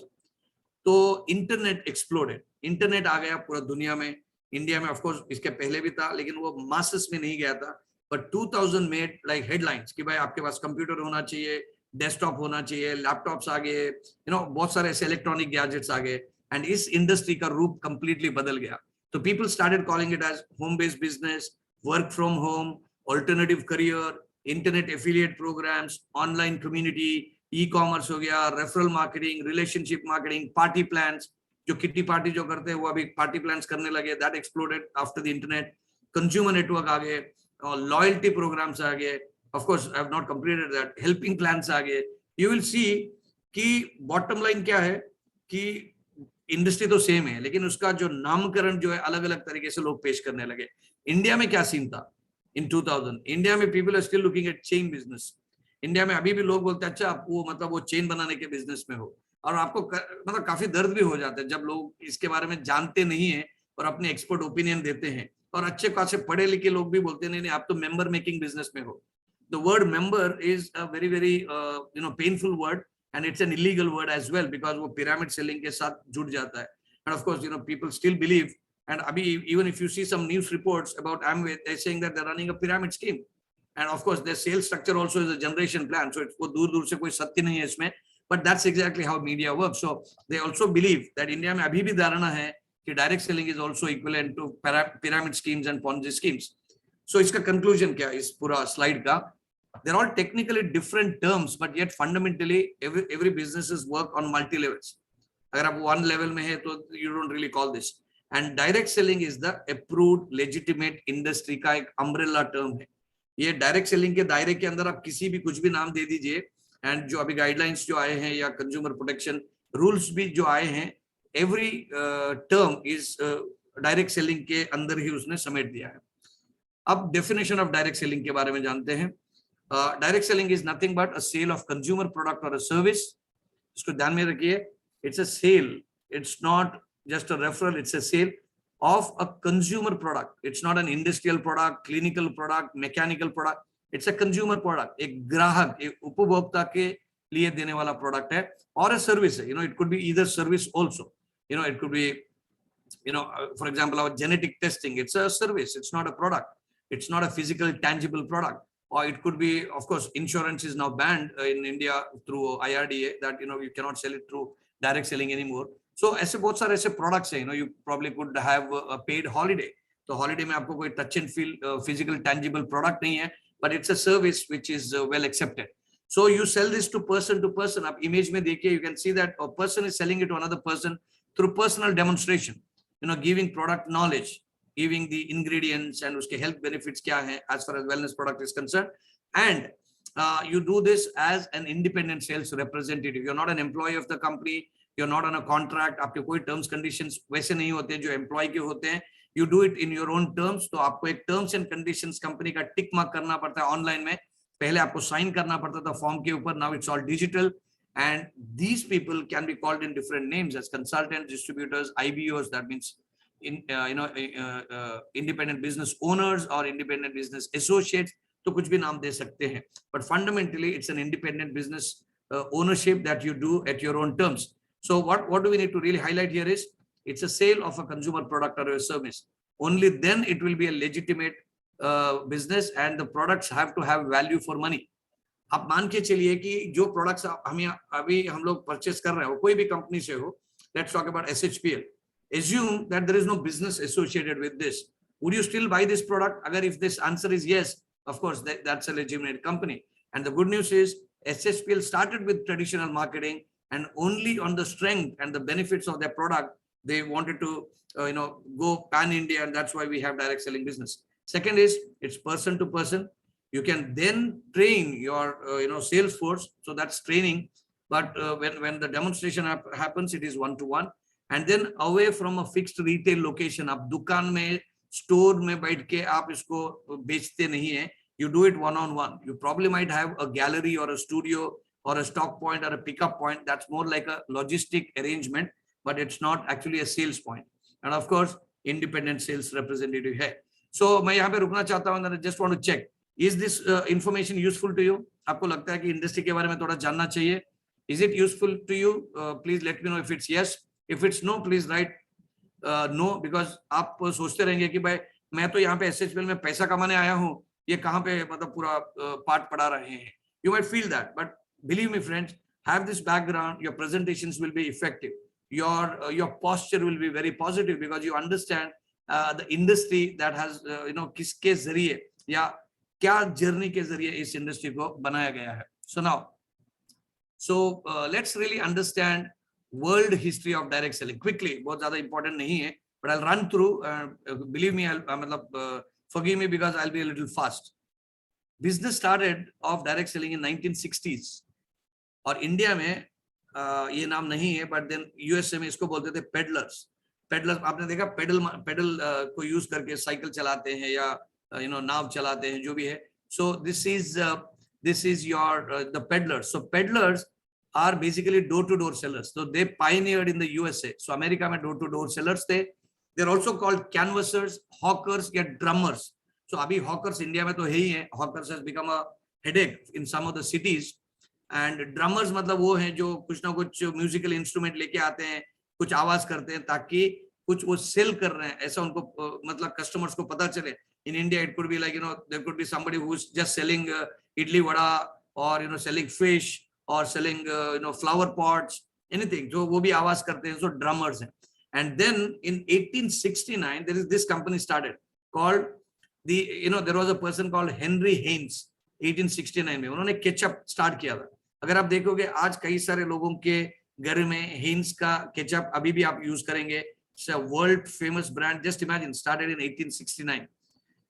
तो इंटरनेट एक्सप्लोडेड, इंटरनेट आ गया पूरा दुनिया में. इंडिया में ऑफ कोर्स इसके पहले भी था लेकिन वो मासेस में नहीं गया था. बट 2000 मेड लाइक हेडलाइंस कि भाई आपके पास कंप्यूटर होना चाहिए, डेस्कटॉप होना चाहिए, लैपटॉप्स आ गए, बहुत सारे ऐसे इलेक्ट्रॉनिक गैजेट्स आ गए. एंड इस इंडस्ट्री का रूप कंप्लीटली बदल गया. तो people started calling it as home based business, work from home, alternative career, internet affiliate programs, online community, e commerce हो गया, referral marketing, relationship marketing, party plans. जो किटी पार्टी जो करते हैं वो अभी पार्टी प्लान्स करने लगे. That exploded after the internet. Consumer network आ गए, लॉयल्टी प्रोग्राम्स आ गए. Of course I have not completed that. Helping plans आ गए. यू विल सी कि बॉटम लाइन क्या है कि इंडस्ट्री तो सेम है, लेकिन उसका जो नामकरण जो है अलग अलग तरीके से लोग पेश करने लगे. इंडिया में क्या सीन था इन 2000? इंडिया में people are still looking at chain business. India में अभी भी लोग बोलते हैं अच्छा आप वो मतलब वो चेन बनाने के बिजनेस में हो. और आपको मतलब काफी दर्द भी हो जाता है जब लोग इसके बारे में जानते नहीं है और अपने एक्सपर्ट ओपिनियन देते हैं. और अच्छे खासे पढ़े लिखे लोग भी बोलते नहीं आप तो मेंबर मेकिंग बिजनेस में हो. The word member is a very very painful word, and it's an illegal word as well because वो pyramid selling के साथ जुड़ जाता है. And of course people still believe, and अभी even if you see some news reports about Amway, they're saying that they're running a pyramid scheme. And of course their sales structure also is a generation plan, so वो दूर दूर से कोई सत्य नहीं है इसमें, but that's exactly how media works. So they also believe that India में अभी भी धारणा है कि direct selling is also equivalent to pyramid schemes and Ponzi schemes. So इसका conclusion क्या इस पूरा slide का? They're all technically different terms, but yet fundamentally every businesses work on multi levels. अगर आप one level में है तो you don't really call this. And direct selling is the approved legitimate industry का एक umbrella term है. ये direct selling के दायरे के अंदर आप किसी भी कुछ भी नाम दे दीजिए, and जो अभी guidelines जो आए हैं या consumer protection rules भी जो आए हैं, every term is direct selling के अंदर ही उसने समेट दिया है. अब definition of direct selling के बारे में जानते हैं. Direct selling is nothing but a sale of consumer product or a service. इसको ध्यान में रखिए. It's a sale. It's not just a referral. It's a sale of a consumer product. It's not an industrial product, clinical product, mechanical product. It's a consumer product. एक ग्राहक, एक उपभोक्ता के लिए देने वाला product है, और a service है. It could be either service also. It could be, for example, our genetic testing. It's a service. It's not a product. It's not a physical, tangible product. Or it could be, of course, insurance is now banned in India through IRDA, that you cannot sell it through direct selling anymore. So ऐसे बहुत सारे ऐसे products हैं, you probably could have a paid holiday. तो holiday में आपको कोई touch and feel physical tangible product नहीं है, but it's a service which is well accepted. So you sell this to person. आप image में देखिए, you can see that a person is selling it to another person through personal demonstration, giving product knowledge, giving the ingredients and uske health benefits kya hai as far as wellness product is concerned. And you do this as an independent sales representative. You're not an employee of the company. You're not on a contract. आपके कोई terms conditions वैसे नहीं होते जो employee के होते हैं. You do it in your own terms. तो आपको एक terms and conditions company का tick mark करना पड़ता है online में. पहले आपको sign करना पड़ता था form के ऊपर. Now it's all digital. And these people can be called in different names as consultants, distributors, IBOs. That means independent business owners or independent business associates. तो कुछ भी नाम दे सकते हैं. But fundamentally, it's an independent business ownership that you do at your own terms. So what do we need to really highlight here is it's a sale of a consumer product or a service. Only then it will be a legitimate business, and the products have to have value for money. आप मान के चलिए कि जो प्रोडक्ट्स अभी हम लोग परचेस कर रहे हो, कोई भी कंपनी से हो, let's talk about SHPL. Assume that there is no business associated with this. Would you still buy this product? Agar if this answer is yes, of course, that's a legitimate company. And the good news is SHPL started with traditional marketing, and only on the strength and the benefits of their product, they wanted to go pan-India, and that's why we have direct selling business. Second is it's person to person. You can then train your sales force, so that's training. But when the demonstration happens, it is one-to-one. And then away from a fixed retail location, आप दुकान में store में बैठ के आप इसको बेचते नहीं है. You do it one-on-one. You probably might have a gallery or a studio or a stock point or a pickup point. That's more like a logistic arrangement, but it's not actually a sales point. And of course, independent sales representative है. So मैं यहाँ पे रुकना चाहता हूँ. I just want to check. Is this information useful to you? आपको लगता है कि इंडस्ट्री के बारे में थोड़ा जानना चाहिए? Is it useful to you? Please let me know if it's yes. If it's no, please write no, because आप सोचते रहेंगे कि भाई मैं तो यहाँ पे SHPL में पैसा कमाने आया हूँ, ये कहाँ पे मतलब पूरा पाठ पढ़ा रहे हैं. You might feel that, but believe me friends, have this background, your presentations will be effective. your posture will be very positive because you understand the industry that has किसके जरिए या क्या जर्नी के जरिए इस इंडस्ट्री को बनाया गया है. So now, let's really understand world history of direct selling quickly. बहुत ज़्यादा important नहीं है, but I'll run through. Believe me, forgive me because I'll be a little fast. Business started of direct selling in 1960s. और इंडिया में ये नाम नहीं है, but then USA में इसको बोलते थे peddlers. Peddlers आपने देखा pedal को यूज करके साइकिल चलाते हैं या नाव चलाते हैं, जो भी है. So this is your the peddlers. So peddlers are basically door-to-door sellers. So they pioneered in the USA. So America में door-to-door sellers थे. They're also called canvassers, hawkers या drummers. So अभी hawkers इंडिया में तो है ही है. Hawkers has become a headache in some of the cities. And drummers मतलब वो हैं जो कुछ ना कुछ म्यूजिकल इंस्ट्रूमेंट लेके आते हैं, कुछ आवाज करते हैं ताकि कुछ वो सेल कर रहे हैं ऐसा उनको मतलब कस्टमर्स को पता चले. In India, it could be like, there could be somebody who's just selling idli vada or, selling fish or selling, flower pots, anything. So, wo bhi awaaz karte hain, so drummers hain. And then in 1869, there is this company started called there was a person called Henry Haynes, 1869 में उन्होंने केचप स्टार्ट किया था. अगर आप देखोगे आज कई सारे लोगों के घर में हेन्स का केचप अभी भी आप यूज करेंगे. It's a world famous brand. Just imagine, started in 1869.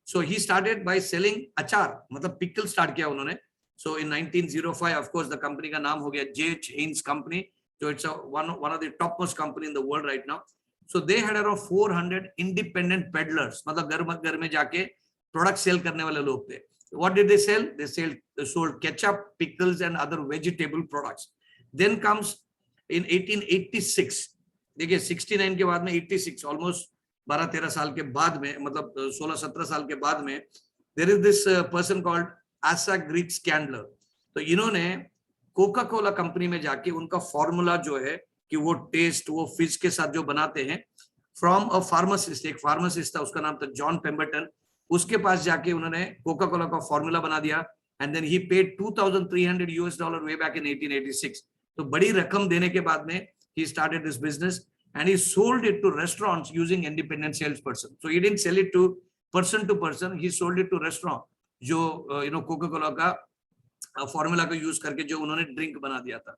So he started by selling achar, मतलब pickle start किया उन्होंने. So in 1905, of course, the company का नाम हो गया J.H. Haynes Company. So it's one of the topmost company in the world right now. So they had around 400 independent peddlers, मतलब घर में जाके product sell करने वाले लोग थे. What did they sell? They sold ketchup, pickles, and other vegetable products. Then comes in 1886. देखिए 69 के बाद में 86, almost 12-13 साल के बाद में, मतलब 16-17 साल के बाद में, there is this person called Asa Grig Scandler. तो इन्होंने कोका कोला कंपनी में जाके उनका फॉर्मूला जो है कि वो टेस्ट वो फिश के साथ जो बनाते हैं, फ्रॉम अ फार्मासिस्ट, एक फार्मासिस्ट था, उसका नाम था जॉन पेम्बरटन. उसके पास जाके उन्होंने कोका कोला का फॉर्मूला बना दिया. And then he paid $2,300 way back in 1886. तो बड़ी रकम देने के बाद में he started this business and he sold it to restaurants using independent salesperson. So he didn't sell it to person, he sold it to restaurant जो कोका कोला का फॉर्मूला को यूज करके जो उन्होंने ड्रिंक बना दिया था.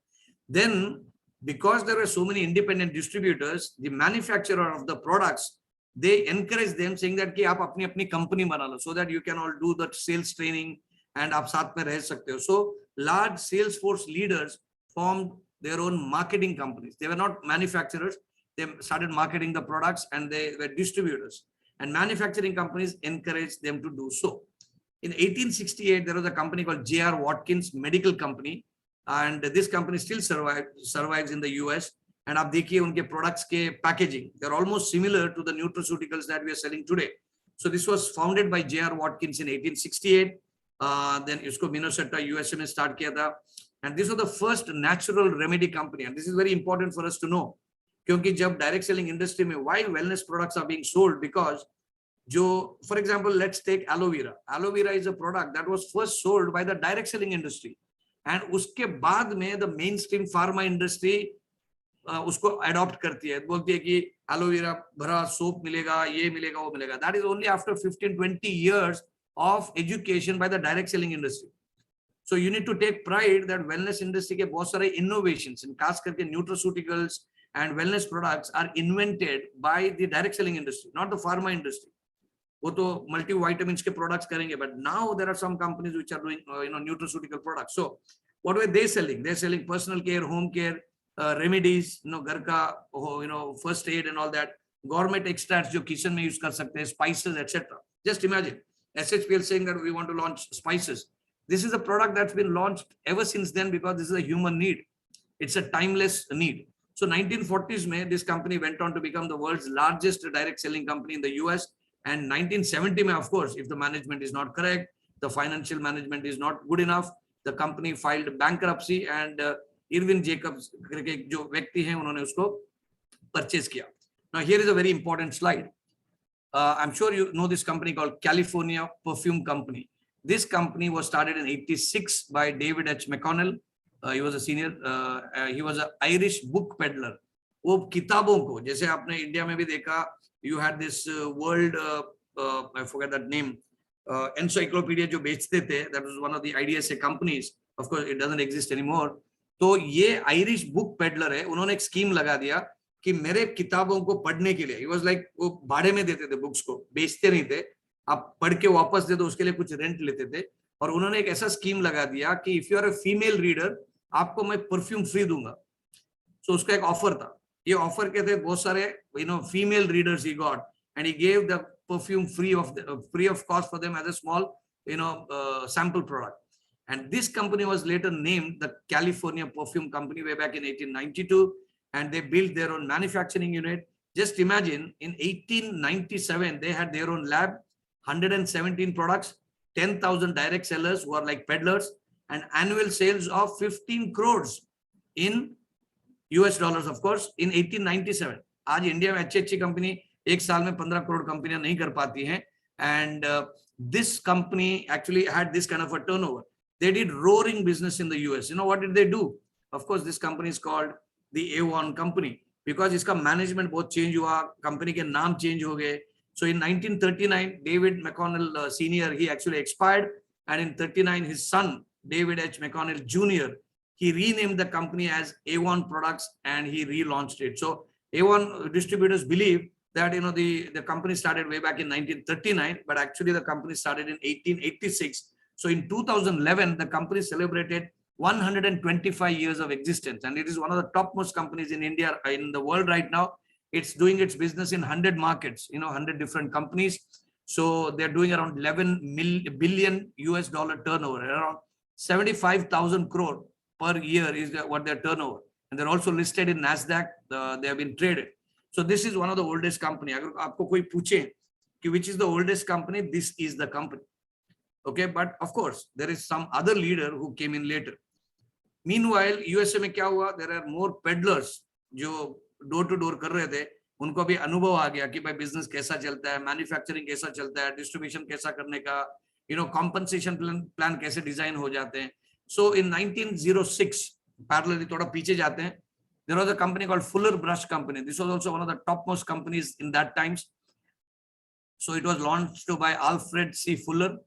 Then because there were so many independent distributors, the manufacturer of the products, they encourage them saying that कि आप अपनी अपनी कंपनी बना लो, so that you can all do the sales training and आप साथ में रह सकते हो. So large sales force leaders formed their own marketing companies. They were not manufacturers. They started marketing the products and they were distributors. And manufacturing companies encouraged them to do so. In 1868, there was a company called J.R. Watkins Medical Company. And this company still survives in the US. And आप देखिए उनके products के packaging, they're almost similar to the nutraceuticals that we are selling today. So this was founded by J.R. Watkins in 1868. Then इसको Minnesota, USA में start किया था. And this was the first natural remedy company. And this is very important for us to know. क्योंकि जब direct selling industry में why wellness products are being sold, because for example, let's take aloe vera. Aloe vera is a product that was first sold by the direct selling industry. And उसके बाद में the mainstream pharma industry उसको adopt करती है, बोलती है कि aloe vera भरा soap मिलेगा, ये मिलेगा, वो मिलेगा. That is only after 15-20 years of education by the direct selling industry. So you need to take pride that wellness industry के बहुत सारे innovations, and खास करके nutraceuticals and wellness products are invented by the direct selling industry, not the pharma industry. वो तो multivitamins के products करेंगे, but now there are some companies which are doing nutraceutical products. So what were they selling? They're selling personal care, home care, remedies, घर का first aid and all that, gourmet extracts जो kitchen में use कर सकते हैं, spices, etc. Just imagine SHPL saying that we want to launch spices. This is a product that's been launched ever since then because this is a human need. It's a timeless need. So 1940s में this company went on to become the world's largest direct selling company in the US. And 1970 में, of course, if the management is not correct, the financial management is not good enough, the company filed bankruptcy and Irvin Jacobs करके जो व्यक्ति हैं उन्होंने उसको purchase किया. Now here is a very important slide. I'm sure you know this company called California Perfume Company. This company was started in 86 by David H. McConnell. He was a senior, he was an Irish book peddler. वो किताबों को, जैसे आपने इंडिया में भी देखा, you had this world, I forget that name, encyclopedia जो बेचते थे, that was one of the IDSA companies, of course it doesn't exist anymore. तो ये आयरिश बुक पेडलर है, उन्होंने एक स्कीम लगा दिया कि मेरे किताबों को पढ़ने के लिए, ही वाज लाइक, वो भाड़े में देते थे बुक्स को, बेचते नहीं थे, आप पढ़ के वापस दे दो, उसके लिए कुछ रेंट लेते थे। और उन्होंने एक ऐसा स्कीम लगा दिया कि if you are a female reader, आपको मैं परफ्यूम फ्री दूंगा। सो उसका एक ऑफर था, ये ऑफर के थे बहुत सारे female readers he got, and he gave the perfume free of cost for them as a small sample product. And this company was later named the California Perfume Company way back in 1892, and they built their own manufacturing unit. Just imagine, in 1897 they had their own lab, 117 products, 10,000 direct sellers who are like peddlers, and annual sales of 15 crores in US dollars, of course, in 1897. आज इंडिया में अच्छी कंपनी एक साल में 15 करोड़ कंपनियां नहीं कर पाती हैं, and this company actually had this kind of a turnover. They did roaring business in the US. You know what did they do? Of course, this company is called the Avon Company because इसका management बहुत change हुआ, company के नाम change हो गए. So in 1939, David McConnell Senior, he actually expired, and in 39, his son David H. McConnell Jr., he renamed the company as Avon Products and he relaunched it. So Avon distributors believe that the company started way back in 1939, but actually the company started in 1886. So in 2011, the company celebrated 125 years of existence, and it is one of the topmost companies in India, in the world right now. It's doing its business in 100 markets, 100 different companies. So they're doing around 11 billion US dollar turnover, around 75,000 crore per year is what their turnover. And they're also listed in NASDAQ. They have been traded. So this is one of the oldest company. अगर आपको कोई पूछे कि which is the oldest company, this is the company. Okay, but of course there is some other leader who came in later. Meanwhile, USA में क्या हुआ? There are more peddlers जो डोर टू डोर कर रहे थे, उनको भी अनुभव आ गया कि भाई बिजनेस कैसा चलता है, मैन्युफैक्चरिंग कैसा चलता है, डिस्ट्रीब्यूशन कैसा करने का, कॉम्पनसेशन प्लान कैसे डिजाइन हो जाते हैं. So in 1906, parallelly थोड़ा पीछे जाते हैं, there was a company called Fuller Brush Company. This was also one of the topmost companies in that times. So it was launched by Alfred C. Fuller.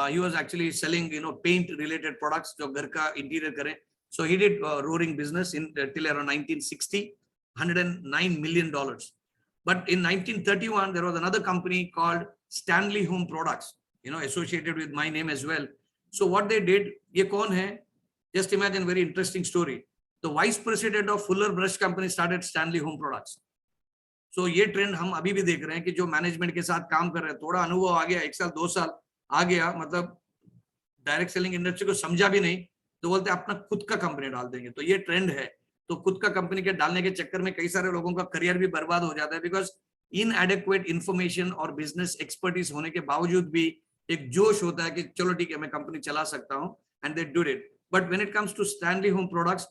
He was actually selling, paint related products, जो घर का interior करें. So he did roaring business till around 1960, $109 million. But in 1931, there was another company called Stanley Home Products, associated with my name as well. So what they did, ये कौन है? Just imagine, very interesting story. The vice president of Fuller Brush Company started Stanley Home Products. So ये ट्रेंड हम अभी भी देख रहे हैं कि जो मैनेजमेंट के साथ काम कर रहे हैं, थोड़ा अनुभव आ गया, 1 साल 2 साल आ गया, मतलब डायरेक्ट सेलिंग इंडस्ट्री को समझा भी नहीं, तो बोलते अपना खुद का कंपनी डाल देंगे. तो ये ट्रेंड है. तो खुद का कंपनी के डालने के चक्कर में कई सारे लोगों का करियर भी बर्बाद हो जाता है, बिकॉज इनएडेक्वेट इंफॉर्मेशन और बिजनेस एक्सपर्टीज होने के बावजूद भी एक जोश होता है कि चलो ठीक है मैं कंपनी चला सकता हूं, and they did it. But when it comes to Stanley home products,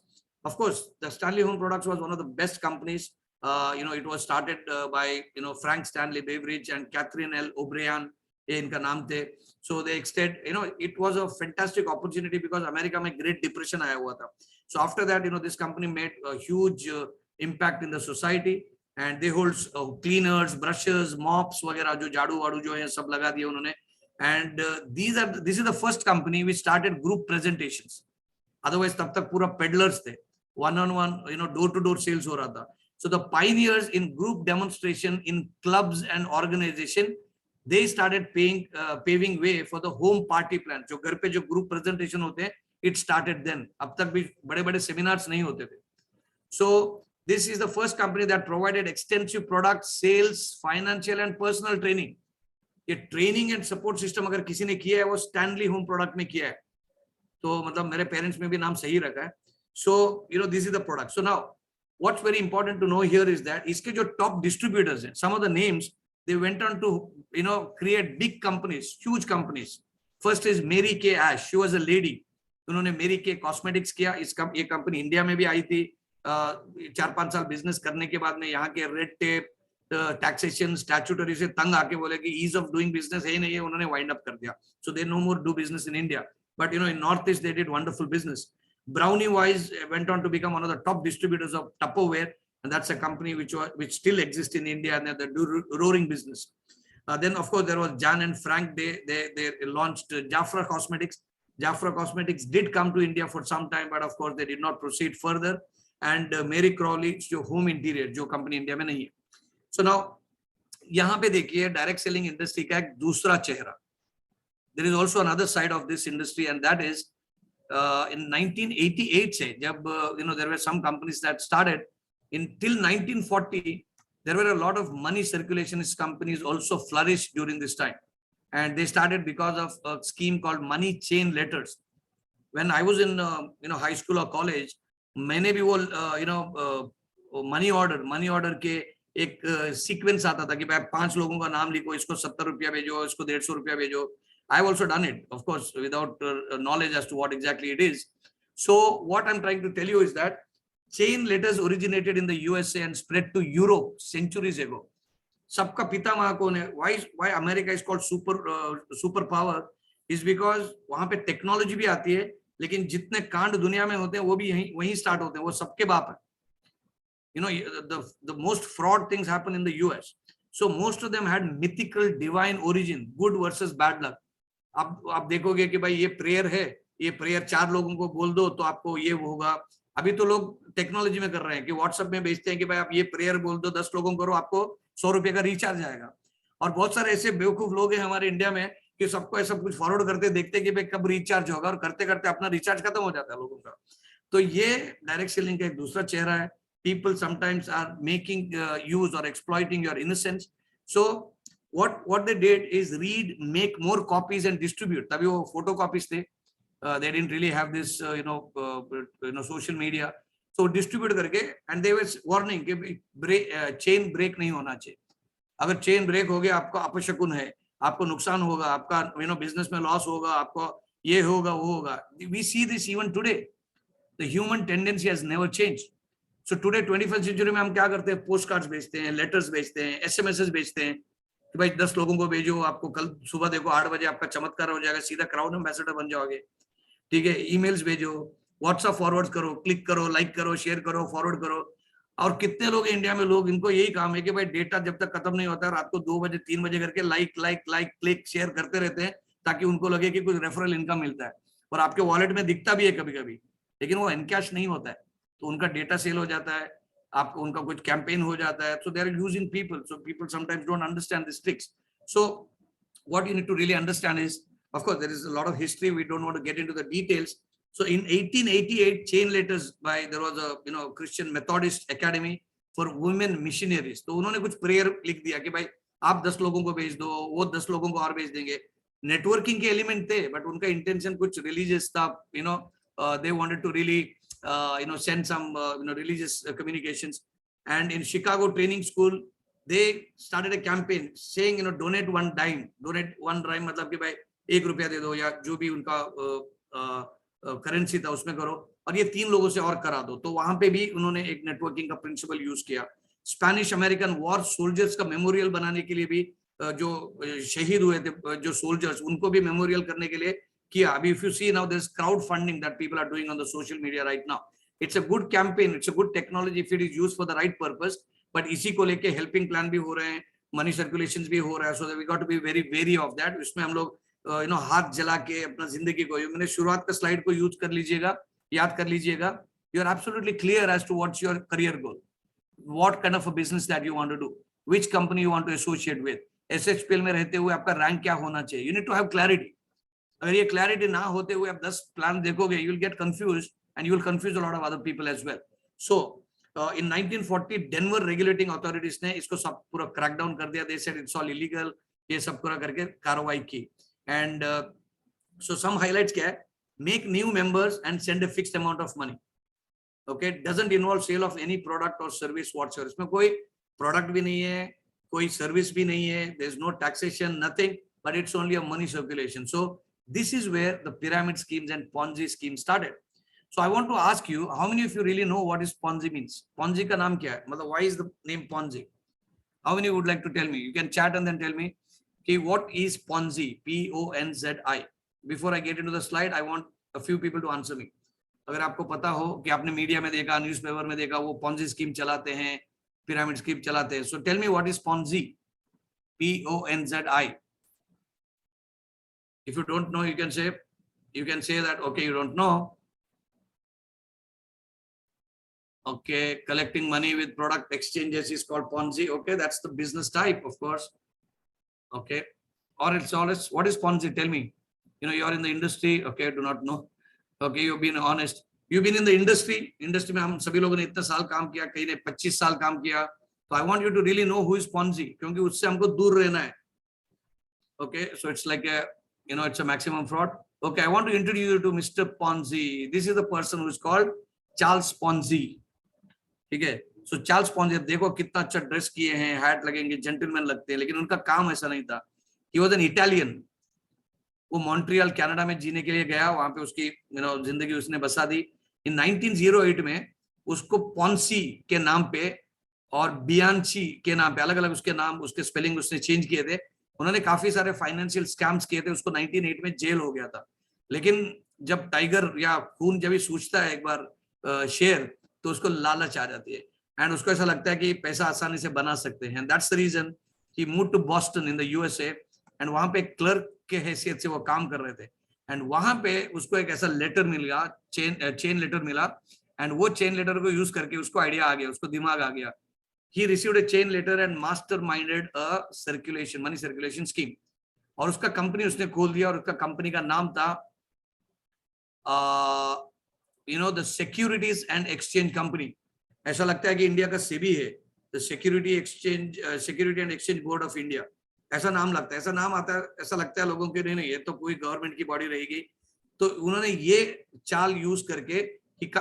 of course the Stanley Home Products was one of the best companies. It was started by Frank Stanley Beveridge and Catherine L. O'Brien, इनका नाम थे. So they extended, it was a fantastic opportunity because America में Great Depression आया हुआ था. So after that, this company made a huge impact in the society, and they hold cleaners, brushes, mops वगैरह, जो झाड़ू वाड़ू जो है सब लगा दिए उन्होंने. And this is the first company which started group presentations. Otherwise तब तक पूरा peddlers थे, one-on-one, door-to-door sales हो रहा था. So the pioneers in group demonstration in clubs and organization, they started paving way for the home party plan. जो घर पे जो group presentation होते हैं, it started then. अब तक भी बड़े-बड़े seminars नहीं होते थे. So this is the first company that provided extensive product sales, financial and personal training. ये training and support system अगर किसी ने किया है, वो Stanley Home Product में किया है. तो मतलब मेरे पेरेंट्स में भी नाम सही रखा है. So this is the product. So now what's very important to know here is that इसके जो top distributors हैं, some of the names, they went on to create big companies, huge companies. First is Mary Kay Ash. She was a lady. उन्होंने Mary Kay Cosmetics किया. ये कंपनी इंडिया में भी आई थी. 4-5 साल बिजनेस करने के बाद में यहाँ के रेड टेप, टैक्सेशन, स्टैट्यूटरी से तंग आके बोले कि ईज ऑफ डूइंग बिजनेस है ही नहीं है, उन्होंने वाइंड अप कर दिया. So they no more do business in India. But in Northeast they did wonderful business. Brownie Wise went on to become one of the top distributors of Tupperware, and that's a company which still exists in India, and they're roaring business. Then of course there was Jan and Frank. They launched Jafra Cosmetics. Jafra Cosmetics did come to India for some time, but of course they did not proceed further. And Mary Crawley, जो home interior, जो company India में नहीं है. So now यहाँ पे देखिए direct selling industry का एक दूसरा चेहरा. There is also another side of this industry, and that is in 1988 से जब there were some companies that started till 1940. There were a lot of money circulationist companies also flourished during this time, and they started because of a scheme called money chain letters. When I was in high school or college, मैंने भी वो money order के एक sequence आता था कि भाई 5 लोगों का नाम लिखो, इसको 70 रुपया भेजो, इसको 150 रुपया भेजो. I've also done it, of course, without knowledge as to what exactly it is. So what I'm trying to tell you is that chain letters originated in the USA and spread to Europe centuries ago. सबका पितामह कौन है? Why America is called super power is because वहाँ पे टेक्नोलॉजी भी आती है, लेकिन जितने कांड दुनिया में होते हैं वो भी वहीं स्टार्ट होते हैं, वो सबके बाप है. The most fraud things happen in the US. So most of them had mythical divine origin, good versus bad luck. अब आप देखोगे कि भाई ये प्रेयर है, ये प्रेयर 4 लोगों को बोल दो तो आपको ये होगा. अभी तो लोग टेक्नोलॉजी में कर रहे हैं कि व्हाट्सएप में भेजते हैं कि भाई आप ये प्रेयर बोल दो, 10 लोगों को करो, आपको 100 रुपए का रिचार्ज आएगा. और बहुत सारे ऐसे बेवकूफ लोग हैं हमारे इंडिया में कि सबको ऐसा कुछ फॉरवर्ड करते देखते कि भाई कब रिचार्ज होगा, और करते करते अपना रिचार्ज खत्म हो जाता है लोगों का. तो ये डायरेक्ट सेलिंग का एक दूसरा चेहरा है. People sometimes are making use or exploiting your innocence. So what they did is read, make more copies and distribute. तभी वो photocopies थे. They didn't really have this social media. So distribute करके, and they were warning कि chain break नहीं होना चाहिए. अगर chain break हो गया आपका अपशकुन है, आपको नुकसान होगा, आपका business में loss होगा, आपको ये होगा वो होगा. We see this even today. The human tendency has never changed. So today 21st century में हम क्या करते हैं? पोस्ट कार्ड्स भेजते हैं, लेटर्स भेजते हैं, एसएमएस भेजते हैं कि भाई 10 लोगों को भेजो, आपको कल सुबह देखो 8 बजे आपका चमत्कार हो जाएगा, सीधा क्राउड एम्बेसडर बन जाओगे. ठीक है, ईमेल्स भेजो, व्हाट्सएप फॉरवर्ड करो, क्लिक करो, लाइक करो, शेयर करो, फॉरवर्ड करो. और कितने लोग इंडिया में लोग इनको यही काम है कि भाई डेटा जब तक खत्म नहीं होता रात को 2 बजे 3 बजे करके लाइक क्लिक शेयर करते रहते हैं, ताकि उनको लगे कि कुछ रेफरल इनकम मिलता है. और आपके वॉलेट में दिखता भी है कभी कभी, लेकिन वो इनकैश नहीं होता है, तो उनका डेटा सेल हो जाता है, आपको उनका कुछ कैंपेन हो जाता है. So they are using people. So people sometimes don't understand these tricks. So what you need to really understand is, of course, there is a lot of history. We don't want to get into the details. So in 1888, chain letters there was a Christian Methodist Academy for women missionaries. तो उन्होंने कुछ prayer लिख दिया कि भाई आप 10 लोगों को भेज दो, वो 10 लोगों को और भेज देंगे. नेटवर्किंग के एलिमेंट थे, बट उनका इंटेंशन कुछ रिलीजियस था. They wanted to really send some religious communications. And in Chicago Training School, they started a campaign saying donate one dime मतलब कि भाई 1 रुपया दे दो, या जो भी उनका करेंसी था उसमें करो, और ये 3 लोगों से और करा दो. तो वहां पे भी उन्होंने एक नेटवर्किंग का प्रिंसिपल यूज किया. स्पेनिश अमेरिकन वॉर सोल्जर्स का मेमोरियल बनाने के लिए भी जो शहीद हुए थे जो सोल्जर्स, उनको भी मेमोरियल करने के लिए किया. अभी if you see now there's crowdfunding that people are doing on the social media right now. It's a good campaign, it's a good technology if it is used for the right purpose. But इसी को लेके helping plan भी हो रहे हैं, money circulations भी हो रहा है. So that we got to be very wary of that. इसमें हम लोग हाथ जला के अपना जिंदगी को, मैंने शुरुआत का स्लाइड को यूज कर लीजिएगा, याद कर लीजिएगा. You are absolutely clear as to what's your career goal, what kind of a business that you want to do, which company you want to associate with, SHPL में रहते हुए आपका रैंक क्या होना चाहिए. You need to have clarity. अगर ये क्लैरिटी ना होते हुए आप 10 प्लान देखोगे, you will get confused and you will confuse a lot of other people as well. So in 1940 Denver regulating authorities ने इसको सब पूरा क्रैकडाउन कर दिया. They said it's all illegal. ये सब पूरा करके कार्रवाई की. And so some highlights क्या है? Make new members and send a fixed amount of money. Okay, doesn't involve sale of any product or service whatsoever. इसमें कोई प्रोडक्ट भी नहीं है, कोई सर्विस भी नहीं है. There's no taxation, nothing, but it's only a money circulation. So this is where the pyramid schemes and Ponzi schemes started. So I want to ask you, how many of you really know what is Ponzi means? Ponzi का नाम क्या है? मतलब why is the name Ponzi? How many would like to tell me? You can chat and then tell me, okay, what is Ponzi? Ponzi. Before I get into the slide, I want a few people to answer me. अगर आपको पता हो कि आपने मीडिया में देखा, न्यूज़पेपर में देखा, वो पॉन्जी स्कीम चलाते हैं, पिरामिड स्कीम चलाते हैं. So tell me what is Ponzi? PONZI. If you don't know, you can say that okay, you don't know. Okay, collecting money with product exchanges is called Ponzi. Okay, that's the business type, of course. Okay, or it's always, what is Ponzi? Tell me. You're in the industry. Okay, do not know. Okay, you've been honest. You've been in the industry. Industry में हम सभी लोगों ने इतना साल काम किया, कहीं ने 25 साल काम किया. So I want you to really know who is Ponzi, क्योंकि उससे हमको दूर रहना है. Okay, so it's like it's a maximum fraud. Okay, I want to introduce you to Mr. Ponzi. This is the person who is called Charles Ponzi. ठीक है. सो चार्ल्स पॉन्जी, देखो कितना अच्छा ड्रेस किए हैं, हैट लगेंगे, जेंटलमैन लगते हैं, लेकिन उनका काम ऐसा नहीं था. He was an Italian. वो मॉन्ट्रियल कनाडा में जीने के लिए गया, वहां पे उसकी जिंदगी उसने बसा दी. इन 1908 में उसको पॉन्सी के नाम पे और बियांची के नाम पे, अलग अलग उसके नाम, उसके स्पेलिंग उसने चेंज किए थे. उन्होंने काफी सारे फाइनेंशियल स्कैम्स किए थे. उसको 1908 में जेल हो गया था. लेकिन जब टाइगर या खून जब भी सूझता है एक बार शेर, तो उसको लालच आ जाती है, एंड उसको ऐसा लगता है कि पैसा आसानी से बना सकते हैं. That's the reason he moved to Boston in the USA, एंड वहां पे क्लर्क के हैसियत से वो काम कर रहे थे. एंड वहां पे उसको एक ऐसा लेटर मिला, चेन लेटर मिला, एंड वो चेन लेटर को यूज करके उसको आइडिया आ गया, उसको दिमाग आ गया. He received a chain letter and masterminded a money circulation scheme. और उसका कंपनी उसने खोल दिया, और उसका कंपनी का नाम था the securities and exchange company. ऐसा लगता है कि इंडिया का सेबी है, the security and exchange board of India. ऐसा नाम लगता है, ऐसा नाम आता है, ऐसा लगता है लोगों के नहीं, ये तो कोई गवर्नमेंट की बॉडी रहेगी. तो उन्होंने ये चाल यूज करके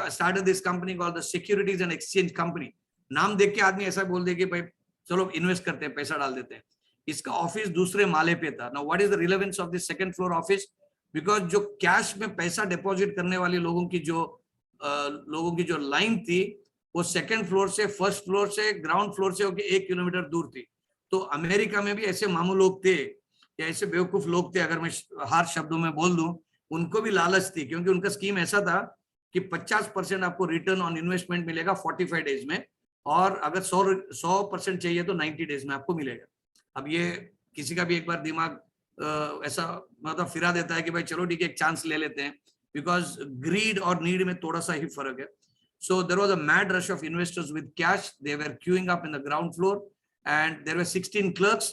started this company called the securities and exchange company. नाम देख के आदमी ऐसा बोल दे कि भाई चलो इन्वेस्ट करते हैं, पैसा डाल देते हैं. इसका ऑफिस दूसरे माले पे था. Now what is the relevance of this second floor office? Because जो कैश में पैसा डिपॉजिट करने वाले लोगों की जो लाइन थी, वो सेकंड फ्लोर से, फर्स्ट फ्लोर से, ग्राउंड फ्लोर से होकर 1 किलोमीटर दूर थी. तो अमेरिका में भी ऐसे मामू लोग थे, या ऐसे बेवकूफ लोग थे, अगर मैं हार्श शब्दों में बोल दूं, उनको भी लालच थी. क्योंकि उनका स्कीम ऐसा था कि 50% आपको रिटर्न ऑन इन्वेस्टमेंट मिलेगा 45 डेज में, और अगर 100% चाहिए तो 90 डेज में आपको मिलेगा. अब ये किसी का भी एक बार दिमाग ऐसा मतलब फिरा देता है कि भाई चलो ठीक है, एक चांस ले लेते हैं, बिकॉज ग्रीड और नीड में थोड़ा सा ही फर्क है. So there was a mad rush of investors with cash. They were queuing up in the ground floor, and there were 16 clerks.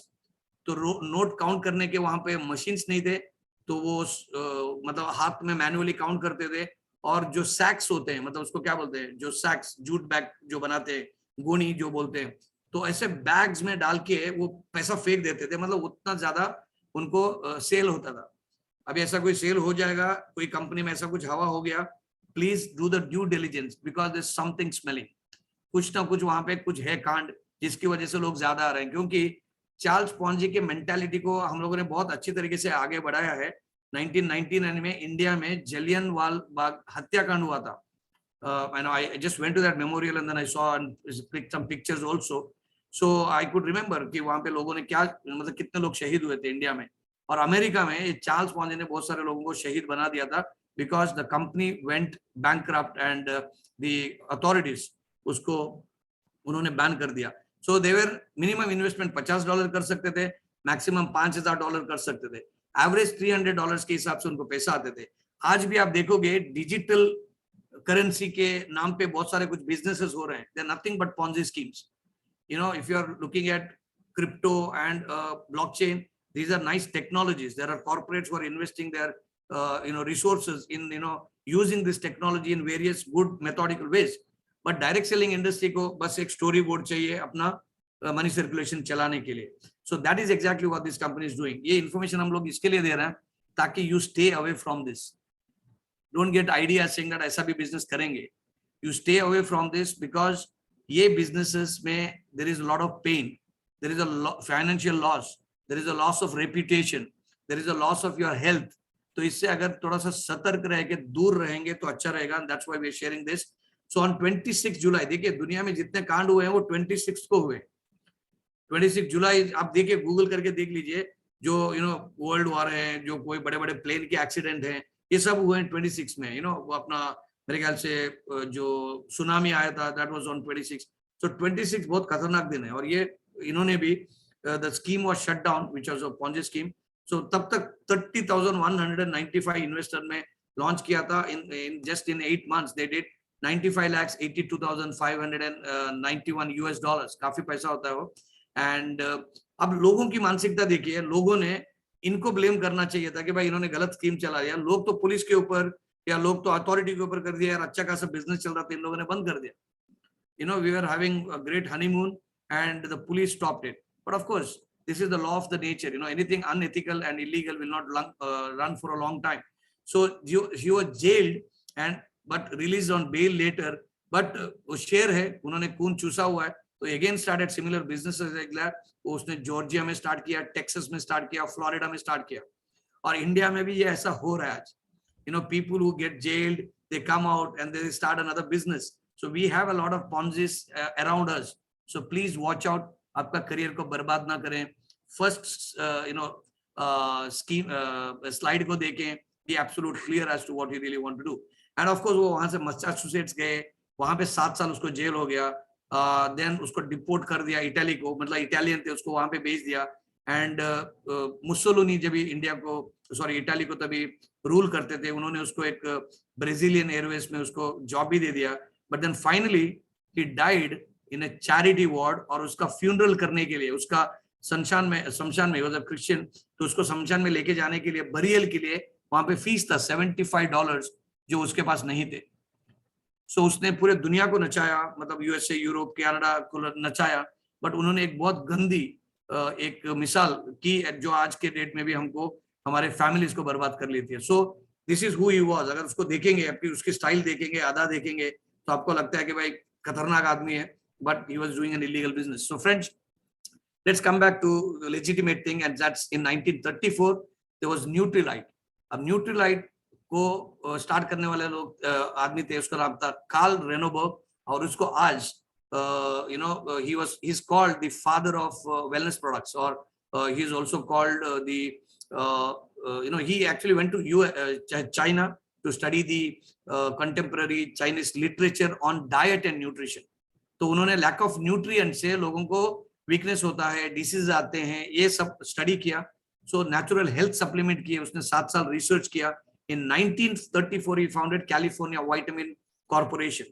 तो नोट काउंट करने के वहां पे मशीन्स नहीं थे, तो वो मतलब हाथ में मैन्युअली काउंट करते थे. और जो सैक्स होते हैं, मतलब उसको क्या बोलते हैं, जो सैक्स, जूट बैग जो बनाते हैं, गोनी जो बोलते हैं, तो ऐसे बैग्स में डाल के वो पैसा फेंक देते थे. मतलब उतना ज्यादा उनको सेल होता था. अभी ऐसा कोई सेल हो जाएगा, कोई कंपनी में ऐसा कुछ हवा हो गया, please do the due diligence, because there something smelling. कुछ ना कुछ वहां पे कुछ है कांड, जिसकी वजह से लोग ज्यादा आ रहे हैं. क्योंकि चार्ल्स पॉन्जी के मेंटालिटी को हम लोगों ने बहुत अच्छी तरीके से आगे बढ़ाया है. 1999 में इंडिया में जलियनवाला बाग हत्याकांड हुआ था. I just went to that memorial and then I saw and clicked some pictures also. So I could remember कि वहाँ पे लोगों ने क्या, मतलब कितने लोग शहीद हुए थे इंडिया में. और अमेरिका में ये चार्ल्स पॉन्जी ने बहुत सारे लोगों को शहीद बना दिया था, because the company went bankrupt and the authorities उसको उन्होंने बैन कर दिया. So they were minimum investment $50 कर सकते थे, maximum $5,000 कर सकते थे. एवरेज $300 के हिसाब से उनको पैसा आते थे. आज भी आप देखोगे डिजिटल करेंसी के नाम पे बहुत सारे कुछ बिजनेसेस हो रहे हैं. They are nothing but Ponzi schemes. If you are looking at crypto and blockchain, these are nice technologies. There are corporates who are investing their resources in using this technology in various good methodical ways. But direct selling industry को बस एक स्टोरी बोर्ड चाहिए अपना मनी सर्कुलेशन चलाने के लिए. So that is exactly what this company is doing. ये information हम लोग इसके लिए दे रहे हैं ताकि you stay away from this. Don't get ideas saying that ऐसा भी business करेंगे. You stay away from this because ये businesses में there is a lot of pain. There is a financial loss. There is a loss of reputation. There is a loss of your health. तो इससे अगर थोड़ा सा सतर्क रह के दूर रहेंगे तो अच्छा रहेगा. And that's why we are sharing this. So on 26 जुलाई, देखिए दुनिया में जितने कांड हुए हैं वो 26 को हुए. 26 जुलाई आप देखिए, गूगल करके देख लीजिए, जो वर्ल्ड वार है, जो कोई बड़े बड़े प्लेन के एक्सीडेंट हैं, ये सब हुए हैं 26 में. वो अपना मेरे ख्याल से जो सुनामी आया था दैट वाज ऑन 26। सो 26 बहुत खतरनाक दिन है, और ये इन्होंने भी the scheme was shut down which was a ponzi scheme. So तब तक 30,195 इन्वेस्टर में लॉन्च किया था। In just in 8 months they did 95,82,591 US dollars, काफी पैसा होता है वो। एंड अब लोगों की मानसिकता देखिए, लोगों ने इनको ब्लेम करना चाहिए था कि भाई इन्होंने गलत स्कीम चला दिया, लोग तो पुलिस के ऊपर या लोग तो अथॉरिटी के ऊपर कर दिया यार, अच्छा खासा बिजनेस चल रहा था इन लोगों ने बंद कर दिया। We were having a great honeymoon and the police stopped it. But of course, this is the law of the nature. Anything unethical and illegal will not run for a long time. So he was jailed and but released on bail later. But वो शेर है, उन्होंने खून चूसा हुआ है, तो again started similar businesses like that. उसने जॉर्जिया में स्टार्ट किया, टेक्सास में स्टार्ट किया, फ्लोरिडा में स्टार्ट किया, और इंडिया में भी ये ऐसा हो रहा है आज। People who get jailed, they come out and they start another business. So we have a lot of Ponzi's around us. So please watch out. आपका करियर को बर्बाद ना करें। फर्स्ट स्कीम स्लाइड को देखें, be absolute clear as to what you really want to do. And of course वो वहां से मैसाचुसेट्स गए, वहां पे 7 साल उसको जेल हो गया। देन उसको डिपोर्ट कर दिया इटाली को, मतलब इटालियन थे, उसको वहां पे भेज दिया। एंड मुसोलिनी जब इंडिया को इटाली को तभी रूल करते थे, उन्होंने उसको एक ब्राजीलियन एयरवेज में उसको जॉब भी दे दिया। But then finally he died in a charity ward, और उसका फ्यूनरल करने के लिए, उसका शमशान में was a Christian, तो उसको शमशान में लेके जाने के लिए, बरियल के लिए वहां पे फीस था $75 जो उसके पास नहीं थे। सो उसने पूरे दुनिया को नचाया, मतलब यूएसए, यूरोप, कनाडा को नचाया, बट उन्होंने एक बहुत गंदी एक मिसाल की जो आज के डेट में भी हमको हमारे फैमिलीज को बर्बाद कर लेती है। So this is who he was. अगर उसको देखेंगे, आपकी उसकी स्टाइल देखेंगे, अदा देखेंगे, तो आपको लगता है कि भाई खतरनाक आदमी है, but he was doing an illegal business. So friends, let's come back to the legitimate thing, and that's in 1934 there was Nutrilite. अब न्यूट्रीलाइट को स्टार्ट करने वाले लोग आदमी थे, उसका नाम था कार्ल रेनोबर्ग, और उसको आज he is called the father of wellness products, or he is also called he actually went to China to study the contemporary Chinese literature on diet and nutrition. तो उन्होंने lack of nutrients से लोगों को weakness होता है, diseases आते हैं, ये सब study किया। So natural health supplement किए उसने, 7 साल research किया। In 1934 he founded California Vitamin Corporation,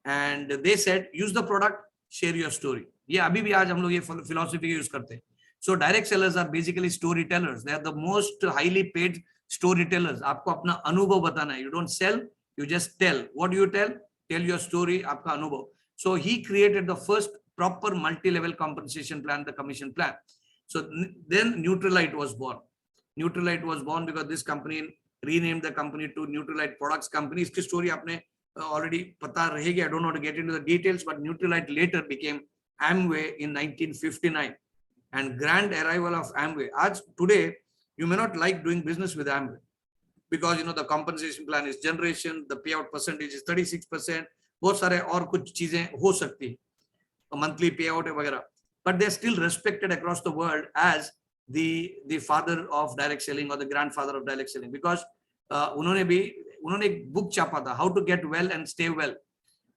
and they said use the product, share your story. ये अभी भी आज हम लोग ये philosophy यूज करते हैं। So direct sellers are basically storytellers. They are the most highly paid storytellers. आपको अपना अनुभव बताना है। You don't sell, you just tell. What do you tell? Tell your story, आपका अनुभव। So he created the first proper multi-level compensation plan, the commission plan. So then Nutrilite was born. Nutrilite was born because this company renamed the company to Nutrilite Products Company. इसकी story आपने already पता रहेगी. I don't want to get into the details, but Nutrilite later became Amway in 1959. And grand arrival of Amway. आज today you may not like doing business with Amway because the compensation plan is generation, the payout percentage is 36%. बहुत सारे और कुछ चीजें हो सकती है, monthly payout वगैरह, but they are still respected across the world as the father of direct selling or the grandfather of direct selling, because उन्होंने एक बुक छापा था, How to Get Well and Stay Well.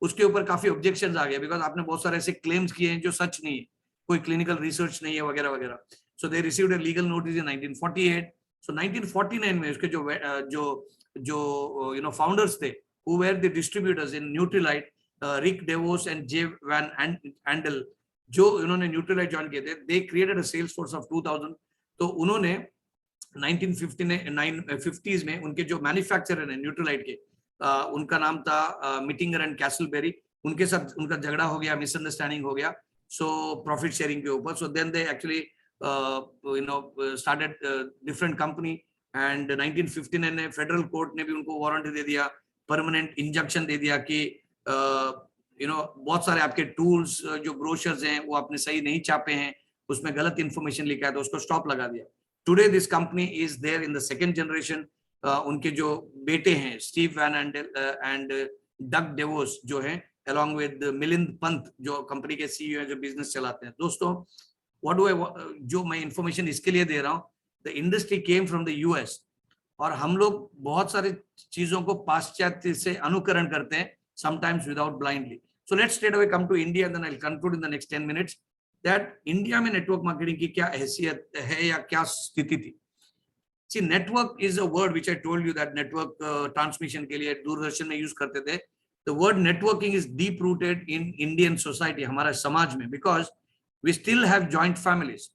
उसके ऊपर काफी ऑब्जेक्शंस आ गए बिकॉज आपने बहुत सारे ऐसे क्लेम्स किए हैं जो सच नहीं है, कोई क्लिनिकल रिसर्च नहीं है वगैरह वगैरह। So they received a legal notice in 1948। So 1949 में उसके जो फाउंडर्स थे, who were the distributors in Nutrilite, Rick DeVos and Jay Van Andel, जो उन्होंने न्यूट्रीलाइट ज्वाइन किए थे, they created a sales force of 2000। तो उन्होंने 1950s में उनके जो मैन्युफैक्चरर है न्यूट्रीलाइट के, उनका नाम था मिटिंगर एंड कैसलबेरी, उनके साथ उनका झगड़ा हो गया, मिसअंडरस्टैंडिंग हो गया, सो प्रॉफिट शेयरिंग के ऊपर। So then they actually started different company, and 1959 में फेडरल कोर्ट ने भी उनको वारंट दे दिया, परमानेंट इंजंक्शन दे दिया कि बहुत सारे आपके टूल्स जो ब्रोशर्स हैं वो आपने सही नहीं छापे हैं, उसमें गलत इंफॉर्मेशन लिखा है, तो उसको स्टॉप लगा दिया। Today this company is there in the second generation. उनके जो बेटे हैं Steve Van and Doug DeVos जो हैं, along with मिलिंद पंत जो कंपनी के सीईओ हैं, जो बिजनेस चलाते हैं। दोस्तों जो मैं इंफॉर्मेशन इसके लिए दे रहा हूँ, the industry came from the US, और हम लोग बहुत सारी चीजों को पाश्चात्य से अनुकरण करते हैं, sometimes without blindly. So let's straight away come to India and then I'll conclude in the next 10 minutes that India में network marketing की क्या हैसियत है या क्या स्थिति थी. See, network is a word which I told you that network transmission के लिए दूरदर्शन में use करते थे. The word networking is deep rooted in Indian society, हमारा समाज में, because we still have joint families.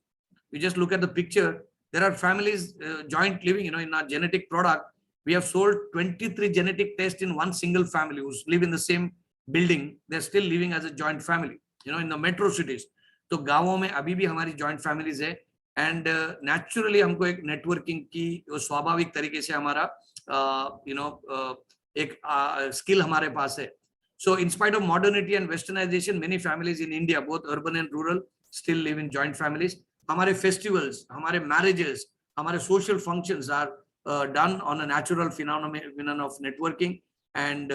You just look at the picture. There are families joint living. In our genetic product, we have sold 23 genetic tests in one single family who live in the same building. They're still living as a joint family. In the metro cities. तो गांवों में अभी भी हमारी joint families है. And naturally हमको एक networking की स्वाभाविक तरीके से हमारा एक skill हमारे पास है. So in spite of modernity and westernization, many families in India, both urban and rural, still live in joint families. हमारे festivals, हमारे marriages, हमारे social functions are done on a natural phenomenon of networking, and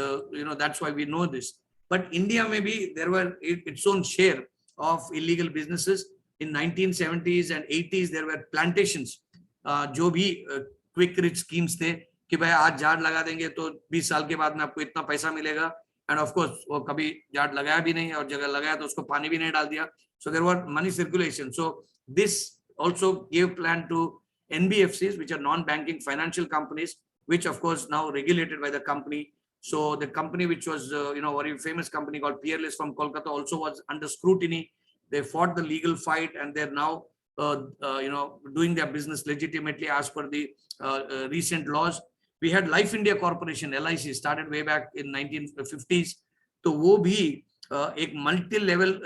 that's why we know this. But India, maybe there were its own share of illegal businesses. In 1970s and 80s, there were plantations. जो भी quick rich schemes थे कि भाई आज झाड़ लगा देंगे तो 20 साल के बाद में आपको इतना पैसा मिलेगा. And of course, वो कभी झाड़ लगाया भी नहीं और जगह लगाया तो उसको पानी भी नहीं डाल दिया. So there were money circulation. So this also gave plan to NBFCs, which are non-banking financial companies, which of course now regulated by the company. So the company which was, a very famous company called Peerless from Kolkata also was under scrutiny. They fought the legal fight and they're now, doing their business legitimately as per the recent laws. We had Life India Corporation, LIC, started way back in 1950s. तो वो भी एक multi-level,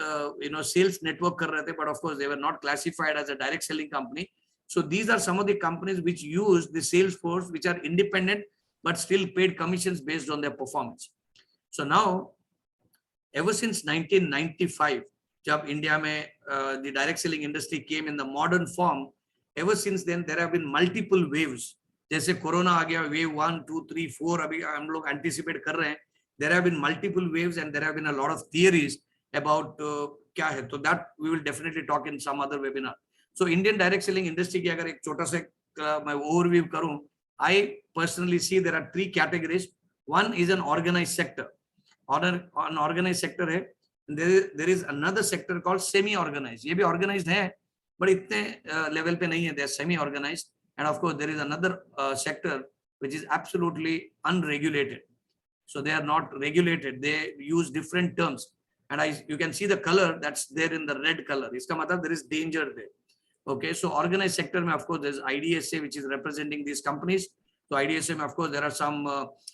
sales network कर रहे थे, but of course they were not classified as a direct selling company. So these are some of the companies which use the sales force, which are independent, but still paid commissions based on their performance. So now, ever since 1995, जब इंडिया में the direct selling industry came in the modern form, ever since then there have been multiple waves. जैसे कोरोना आ गया, wave 1, 2, 3, 4 अभी हम लोग anticipate कर रहे हैं. There have been multiple waves and there have been a lot of theories about क्या है. So that we will definitely talk in some other webinar. So Indian direct selling industry की अगर एक छोटा सा मैं overview करूं, I personally see there are 3 categories. One is an organized sector. An organized sector है. There is another sector called semi-organized. ये भी organized है, but इतने level पे नहीं है. They are semi-organized. And of course, there is another sector which is absolutely unregulated. So they are not regulated. They use different terms. And you can see the color that's there in the red color. इसका मतलब there is danger there. Okay, so organized sector में of course there's IDSA which is representing these companies. So IDSA में of course there are some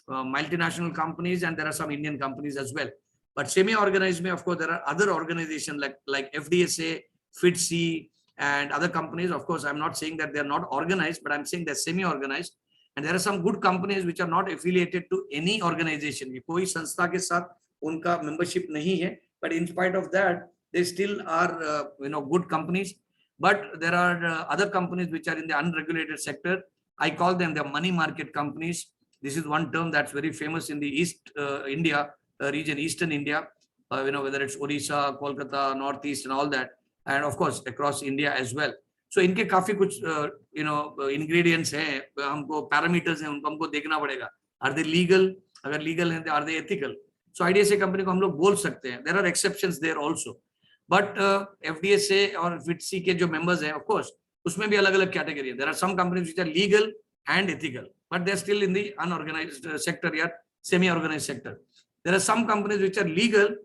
multinational companies and there are some Indian companies as well. But semi-organized में of course there are other organizations like FDSA, FITC, and other companies. Of course, I'm not saying that they're not organized, but I'm saying they're semi-organized. And there are some good companies which are not affiliated to any organization. कोई संस्था के साथ उनका membership नहीं है. But in spite of that, they still are, good companies. But there are other companies which are in the unregulated sector. I call them the money market companies. This is one term that's very famous in the East India region, Eastern India. Whether it's Odisha, Kolkata, Northeast, and all that. And of course across India as well. So इनके काफी कुछ ingredients हैं, हमको parameters हैं, उनको हमको देखना पड़ेगा. Are they legal? अगर legal हैं, are they ethical? So IDSA company को हम लोग बोल सकते हैं. There are exceptions there also. But FDSA और FITC के जो members हैं, of course, उसमें भी अलग-अलग category हैं. There are some companies which are legal and ethical, but they're still in the unorganized sector या semi-organized sector. There are some companies which are legal,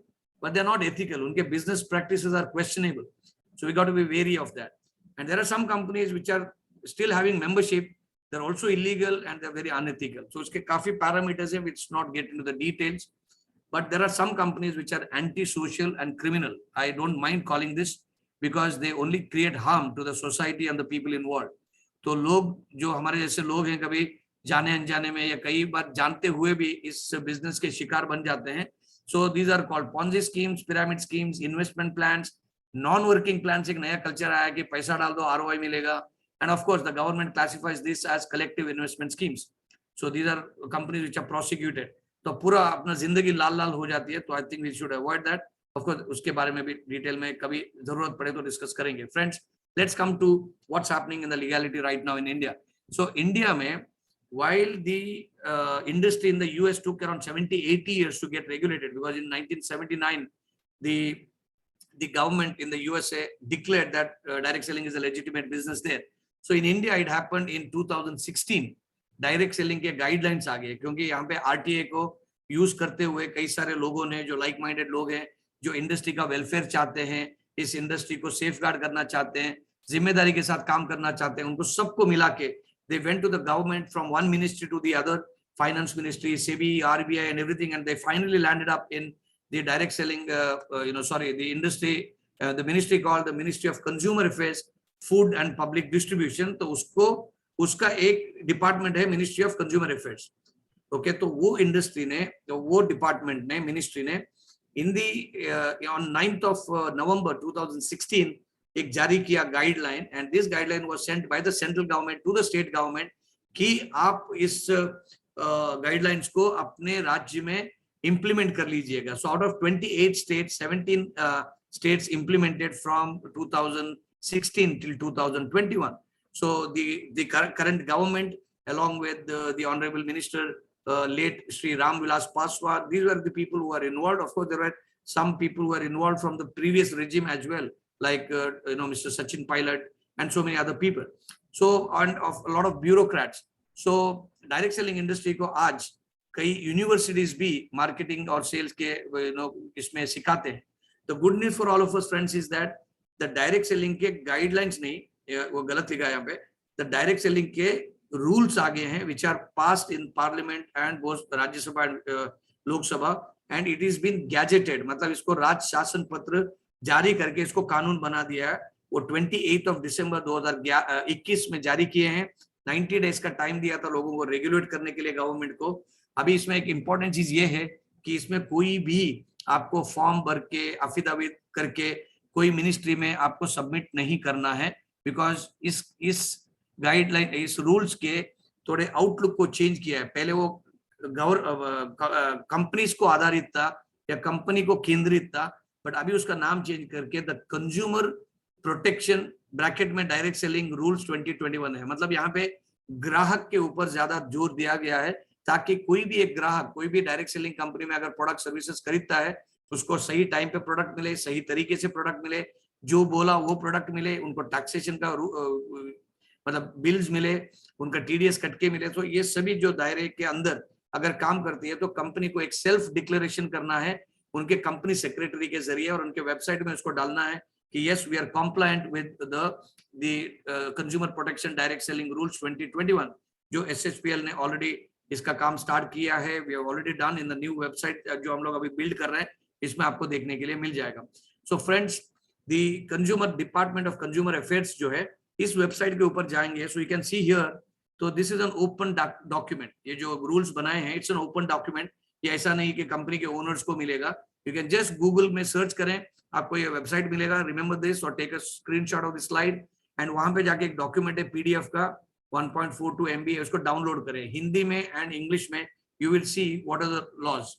but they're not ethical. उनके business practices are questionable. So we got to be wary of that. And there are some companies which are still having membership. They're also illegal and they're very unethical. So उसके काफी parameters हैं which not get into the details. But there are some companies which are anti-social and criminal. I don't mind calling this because they only create harm to the society and the people involved. तो लोग जो हमारे जैसे लोग हैं कभी जाने अनजाने में या कई बार जानते हुए भी इस business के शिकार बन जाते हैं. So these are called Ponzi schemes, pyramid schemes, investment plans. Non-working plans एक नया culture आया कि पैसा डाल दो ROI मिलेगा. And of course the government classifies this as collective investment schemes. So these are companies which are prosecuted. तो पूरा अपना जिंदगी लाल लाल हो जाती है. तो I think we should avoid that. Of course उसके बारे में भी डिटेल में कभी जरूरत पड़े तो डिस्कस करेंगे. Friends, let's come to what's happening in the legality right now in India. So India में while the industry in the US took around 70-80 years to get regulated, because in 1979 the government in the USA declared that direct selling is a legitimate business there. So in India it happened in 2016. Direct selling के गाइडलाइंस आ गए, क्योंकि यहाँ पे आरटीए को यूज करते हुए कई सारे लोगों ने, जो लाइक माइंडेड लोग हैं, जो इंडस्ट्री का वेलफेयर चाहते हैं, इस इंडस्ट्री को सेफगार्ड करना चाहते हैं, जिम्मेदारी के साथ काम करना चाहते हैं, उनको सबको मिला के they went to the government from one ministry to the other, finance ministry, SEBI, RBI and everything, and they finally landed up in the direct selling the industry, the ministry called the Ministry of Consumer Affairs, Food and Public Distribution. तो उसका एक डिपार्टमेंट है ministry of consumer affairs. Okay, तो वो इंडस्ट्री ने, वो डिपार्टमेंट ने, मिनिस्ट्री ने in the on 9th of November 2016 एक जारी किया guideline, and this guideline was sent by the central government to the state government कि आप इस गाइडलाइंस को अपने राज्य में इंप्लीमेंट कर लीजिएगा. So out of 28 states, 17 states implemented from 2016 till 2021. So the current government, along with the honorable minister, late Shri Ram Vilas Paswan, these were the people who are involved. Of course, there were some people who were involved from the previous regime as well, like Mr. Sachin Pilot and so many other people. So, and of a lot of bureaucrats. So direct selling industry को आज कई universities भी marketing और sales के इसमें सिखाते हैं. The good news for all of us friends is that the direct selling के guidelines नहीं, वो गलत लिखा है यहाँ पे, the direct selling के rules आ गए हैं which are passed in parliament and both Rajya Sabha and Lok Sabha, and it is been gazetted, मतलब इसको राज्य शासन पत्र जारी करके इसको कानून बना दिया है. वो 28 of December 2021 में जारी किए हैं. 90 days का टाइम दिया था लोगों को रेगुलेट करने के लिए गवर्नमेंट को. अभी इसमें एक इंपॉर्टेंट चीज ये है कि इसमें कोई भी आपको फॉर्म भर के अफिडाविट करके कोई मिनिस्ट्री में आपको सबमिट नहीं करना है, बिकॉज इस गाइडलाइन, इस रूल्स के थोड़े आउटलुक को चेंज किया है. पहले वो कंपनीज को आधारित था या कंपनी को केंद्रित था, बट अभी उसका नाम चेंज करके द कंज्यूमर प्रोटेक्शन ब्रैकेट में डायरेक्ट सेलिंग रूल्स 2021 है. मतलब यहाँ पे ग्राहक के ऊपर ज्यादा जोर दिया गया है, ताकि कोई भी एक ग्राहक कोई भी डायरेक्ट सेलिंग कंपनी में अगर प्रोडक्ट सर्विसेज खरीदता है, उसको सही टाइम पे प्रोडक्ट मिले, सही तरीके से प्रोडक्ट मिले, जो बोला वो प्रोडक्ट मिले, उनको टैक्सेशन का मतलब बिल्स मिले, उनका टीडीएस कटके मिले. तो ये सभी जो दायरे के अंदर अगर काम करती है, तो कंपनी को एक सेल्फ डिक्लेरेशन करना है उनके कंपनी सेक्रेटरी के जरिए, और उनके वेबसाइट में उसको डालना है कि yes we are compliant with the consumer protection direct selling rules 2021, जो एसएचपीएल ने ऑलरेडी इसका काम स्टार्ट किया है. We have already done in the new website जो हम लोग अभी बिल्ड कर रहे हैं, इसमें आपको देखने के लिए मिल जाएगा. So friends, the consumer department of consumer affairs जो है, इस वेबसाइट के ऊपर जाएंगे, so you can see here. तो this is an open document. ये जो रूल्स बनाए हैं, इट्स एन ओपन डॉक्यूमेंट. ये ऐसा नहीं कि कंपनी के ओनर्स को मिलेगा. यू कैन जस्ट गूगल में सर्च करें, आपको ये वेबसाइट मिलेगा. रिमेंबर दिस और take a screenshot of the slide, and वहां पे जाके एक डॉक्यूमेंट है पीडीएफ का 1.42 MB, उसको डाउनलोड करें हिंदी में एंड इंग्लिश में. You will see what are the laws.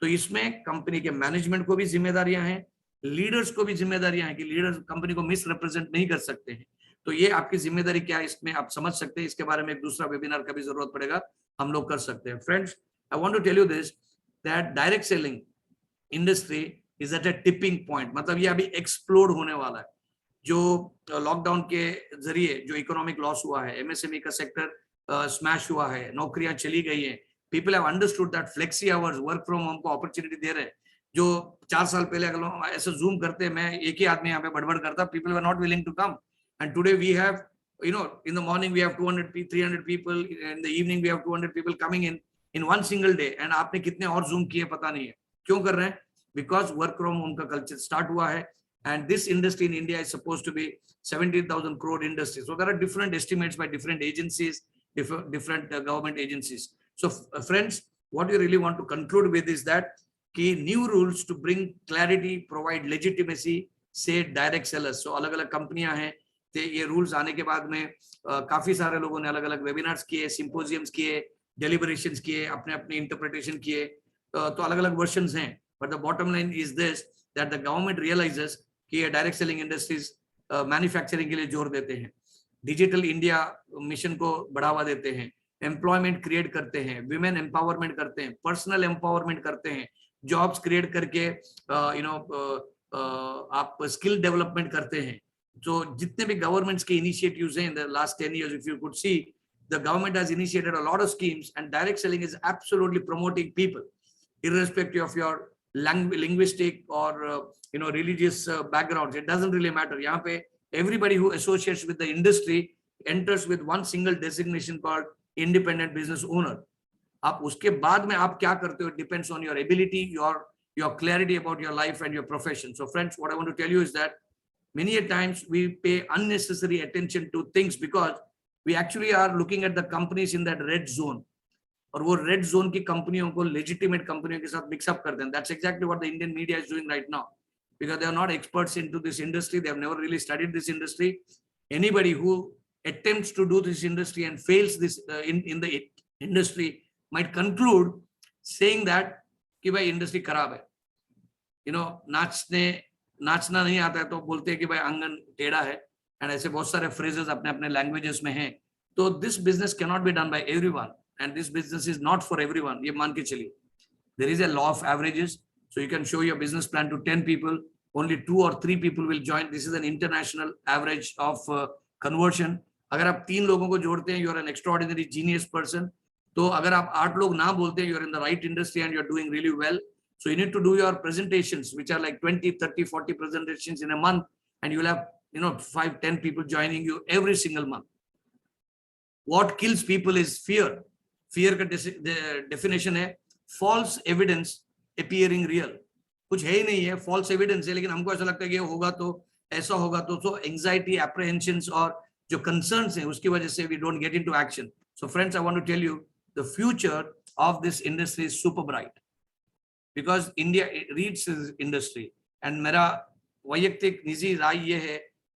तो इसमें कंपनी के मैनेजमेंट को भी जिम्मेदारियां हैं, लीडर्स को भी जिम्मेदारियां हैं कि लीडर्स कंपनी को मिस रिप्रेजेंट नहीं कर सकते हैं. तो ये आपकी जिम्मेदारी क्या है, इसमें आप समझ सकते हैं. इसके बारे में एक दूसरा वेबिनार का भी जरूरत पड़ेगा, हम लोग कर सकते हैं. Friends, I want to tell you this that direct selling industry is at a tipping point. मतलब ये अभी एक्सप्लोड होने वाला है. जो लॉकडाउन के जरिए जो इकोनॉमिक लॉस हुआ है, एमएसएमई का सेक्टर स्मैश हुआ है, नौकरियां चली गई हैं. People have understood that flexi hours, work from home को अपॉर्चुनिटी दे रहे हैं. जो 4 साल पहले अगर ऐसे जूम करते, मैं एक ही आदमी यहाँ पे बड़बड़ करता, people were not willing to come. And today we have, in the morning we have 300 people, in the evening we have 200 people coming in one single day. And आपने कितने और zoom किए पता नहीं है. क्यों कर रहे हैं? Because work from home का culture start हुआ है. And this industry in India is supposed to be 17,000 crore industry. So there are different estimates by different agencies, different government agencies. So friends, what you really want to conclude with is that key new rules to bring clarity, provide legitimacy, say direct sellers. So अलग-अलग कंपनियां हैं. ये रूल्स आने के बाद में काफी सारे लोगों ने अलग अलग वेबिनार्स किए, सिंपोजियम्स किए, डेलिबरेशंस किए, अपने अपने इंटरप्रिटेशन किए. तो अलग अलग वर्जन्स हैं. But the bottom line is this that the government realizes कि ये डायरेक्ट सेलिंग इंडस्ट्रीज मैन्युफैक्चरिंग के लिए जोर देते हैं, डिजिटल इंडिया मिशन को बढ़ावा देते हैं, एम्प्लॉयमेंट क्रिएट करते हैं, विमेन एम्पावरमेंट करते हैं, पर्सनल एम्पावरमेंट करते हैं, जॉब्स क्रिएट करके आप स्किल डेवलपमेंट करते हैं. तो जितने भी गवर्नमेंट्स के इनिशिएटिव्स हैं in the last 10 years, if you could see, the government has initiated a lot of schemes, and direct selling is absolutely promoting people, irrespective of your linguistic or religious backgrounds. It doesn't really matter. यहाँ पे everybody who associates with the industry enters with one single designation called independent business owner. आप उसके बाद में आप क्या करते हो, depends on your ability, your clarity about your life and your profession. So friends, what I want to tell you is that many a times we pay unnecessary attention to things because we actually are looking at the companies in that red zone. और वो red zone की कंपनियों को legitimate कंपनियों के साथ mix up कर दें. That's exactly what the Indian media is doing right now, because they are not experts into this industry. They have never really studied this industry. Anybody who attempts to do this industry and fails this in the industry might conclude saying that कि भाई industry खराब है. नाचना नहीं आता है तो बोलते हैं कि भाई आंगन टेढ़ा है, एंड ऐसे बहुत सारे phrases अपने अपने लैंग्वेजेस में हैं. तो this business cannot be done by everyone, and this business is not for everyone. ये मान के चलिए. There is a law of averages, so you can show your business plan to 10 people, only 2 or 3 people will join. This is an international average of conversion. अगर आप 3 लोगों को जोड़ते हैं, you are an extraordinary genius person. तो अगर आप 8 लोग ना बोलते हैं, you are in the right industry and you are doing really well. So you need to do your presentations, which are like 20, 30, 40 presentations in a month, and you will have 5, 10 people joining you every single month. What kills people is fear. Fear का definition है false evidence appearing real. कुछ है ही नहीं है, false evidence है, लेकिन हमको ऐसा लगता है कि ये होगा तो ऐसा होगा तो. So anxiety, apprehensions और जो concerns हैं उसकी वजह से we don't get into action. So friends, I want to tell you, the future of this industry is super bright, because India reads this industry, and मेरा वैयक्तिक निजी राय ये है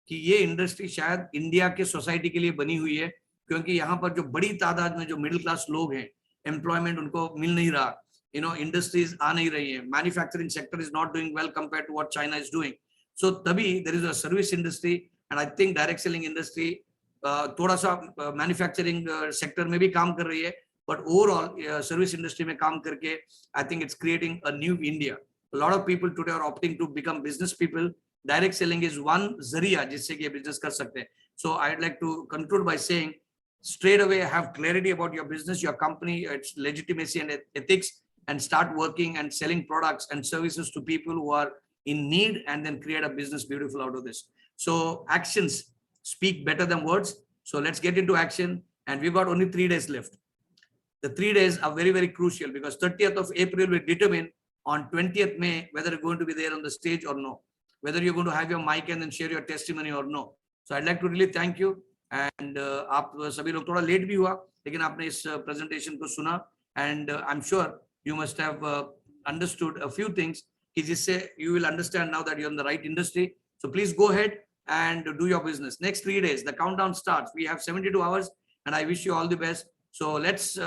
कि ये इंडस्ट्री शायद इंडिया के सोसाइटी के लिए बनी हुई है, क्योंकि यहाँ पर जो बड़ी तादाद में जो मिडिल क्लास लोग हैं, एम्प्लॉयमेंट उनको मिल नहीं रहा, इंडस्ट्रीज आ नहीं रही है, manufacturing sector is not doing well compared to what China is doing. So तभी there is a service industry, and I think direct selling industry थोड़ा सा मैन्युफैक्चरिंग सेक्टर में भी काम कर रही है, but overall service industry में काम करके I think it's creating a new India. A lot of people today are opting to become business people. Direct selling is one zariya जिससे कि ये business कर सकते हैं. So I'd like to conclude by saying, straight away have clarity about your business, your company, its legitimacy and ethics, and start working and selling products and services to people who are in need, and then create a business beautiful out of this. So actions speak better than words. So let's get into action, and we've got only 3 days left. The 3 days are very, very crucial, because 30th of April will determine on 20th May whether you're going to be there on the stage or no, whether you're going to have your mic and then share your testimony or no. So I'd like to really thank you. And आप सभी लोग थोड़ा लेट भी हुआ, लेकिन आपने इस presentation को सुना, and I'm sure you must have understood a few things कि जिससे you will understand now that you're in the right industry. So please go ahead and do your business. Next 3 days, the countdown starts. We have 72 hours, and I wish you all the best. So let's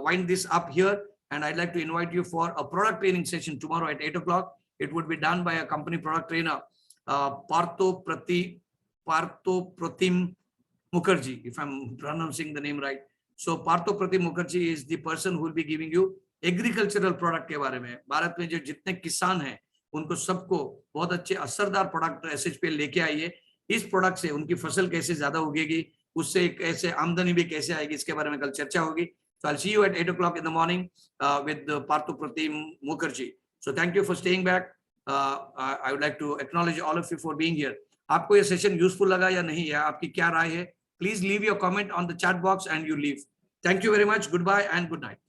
wind this up here, and I'd like to invite you for a product training session tomorrow at 8 o'clock. It would be done by a company product trainer, Partho Pratim Mukherjee, if I'm pronouncing the name right. So Partho Pratim Mukherjee is the person who will be giving you agricultural product के बारे में. भारत में जो जितने किसान हैं उनको सबको बहुत अच्छे असरदार प्रोडक्ट एसएच पे लेके आइए. इस प्रोडक्ट से उनकी फसल कैसे ज्यादा उगेगी, उससे कैसे आमदनी भी कैसे आएगी, इसके बारे में कल चर्चा होगी. So I'll see you at 8 o'clock in the morning with Partho Pratim Mukherjee. So thank you for staying back. I would like to acknowledge all of you for being here. आपको ये सेशन यूजफुल लगा या नहीं, या आपकी क्या राय है? Please leave your comment on the chat box and you leave. Thank you very much. Goodbye and good night.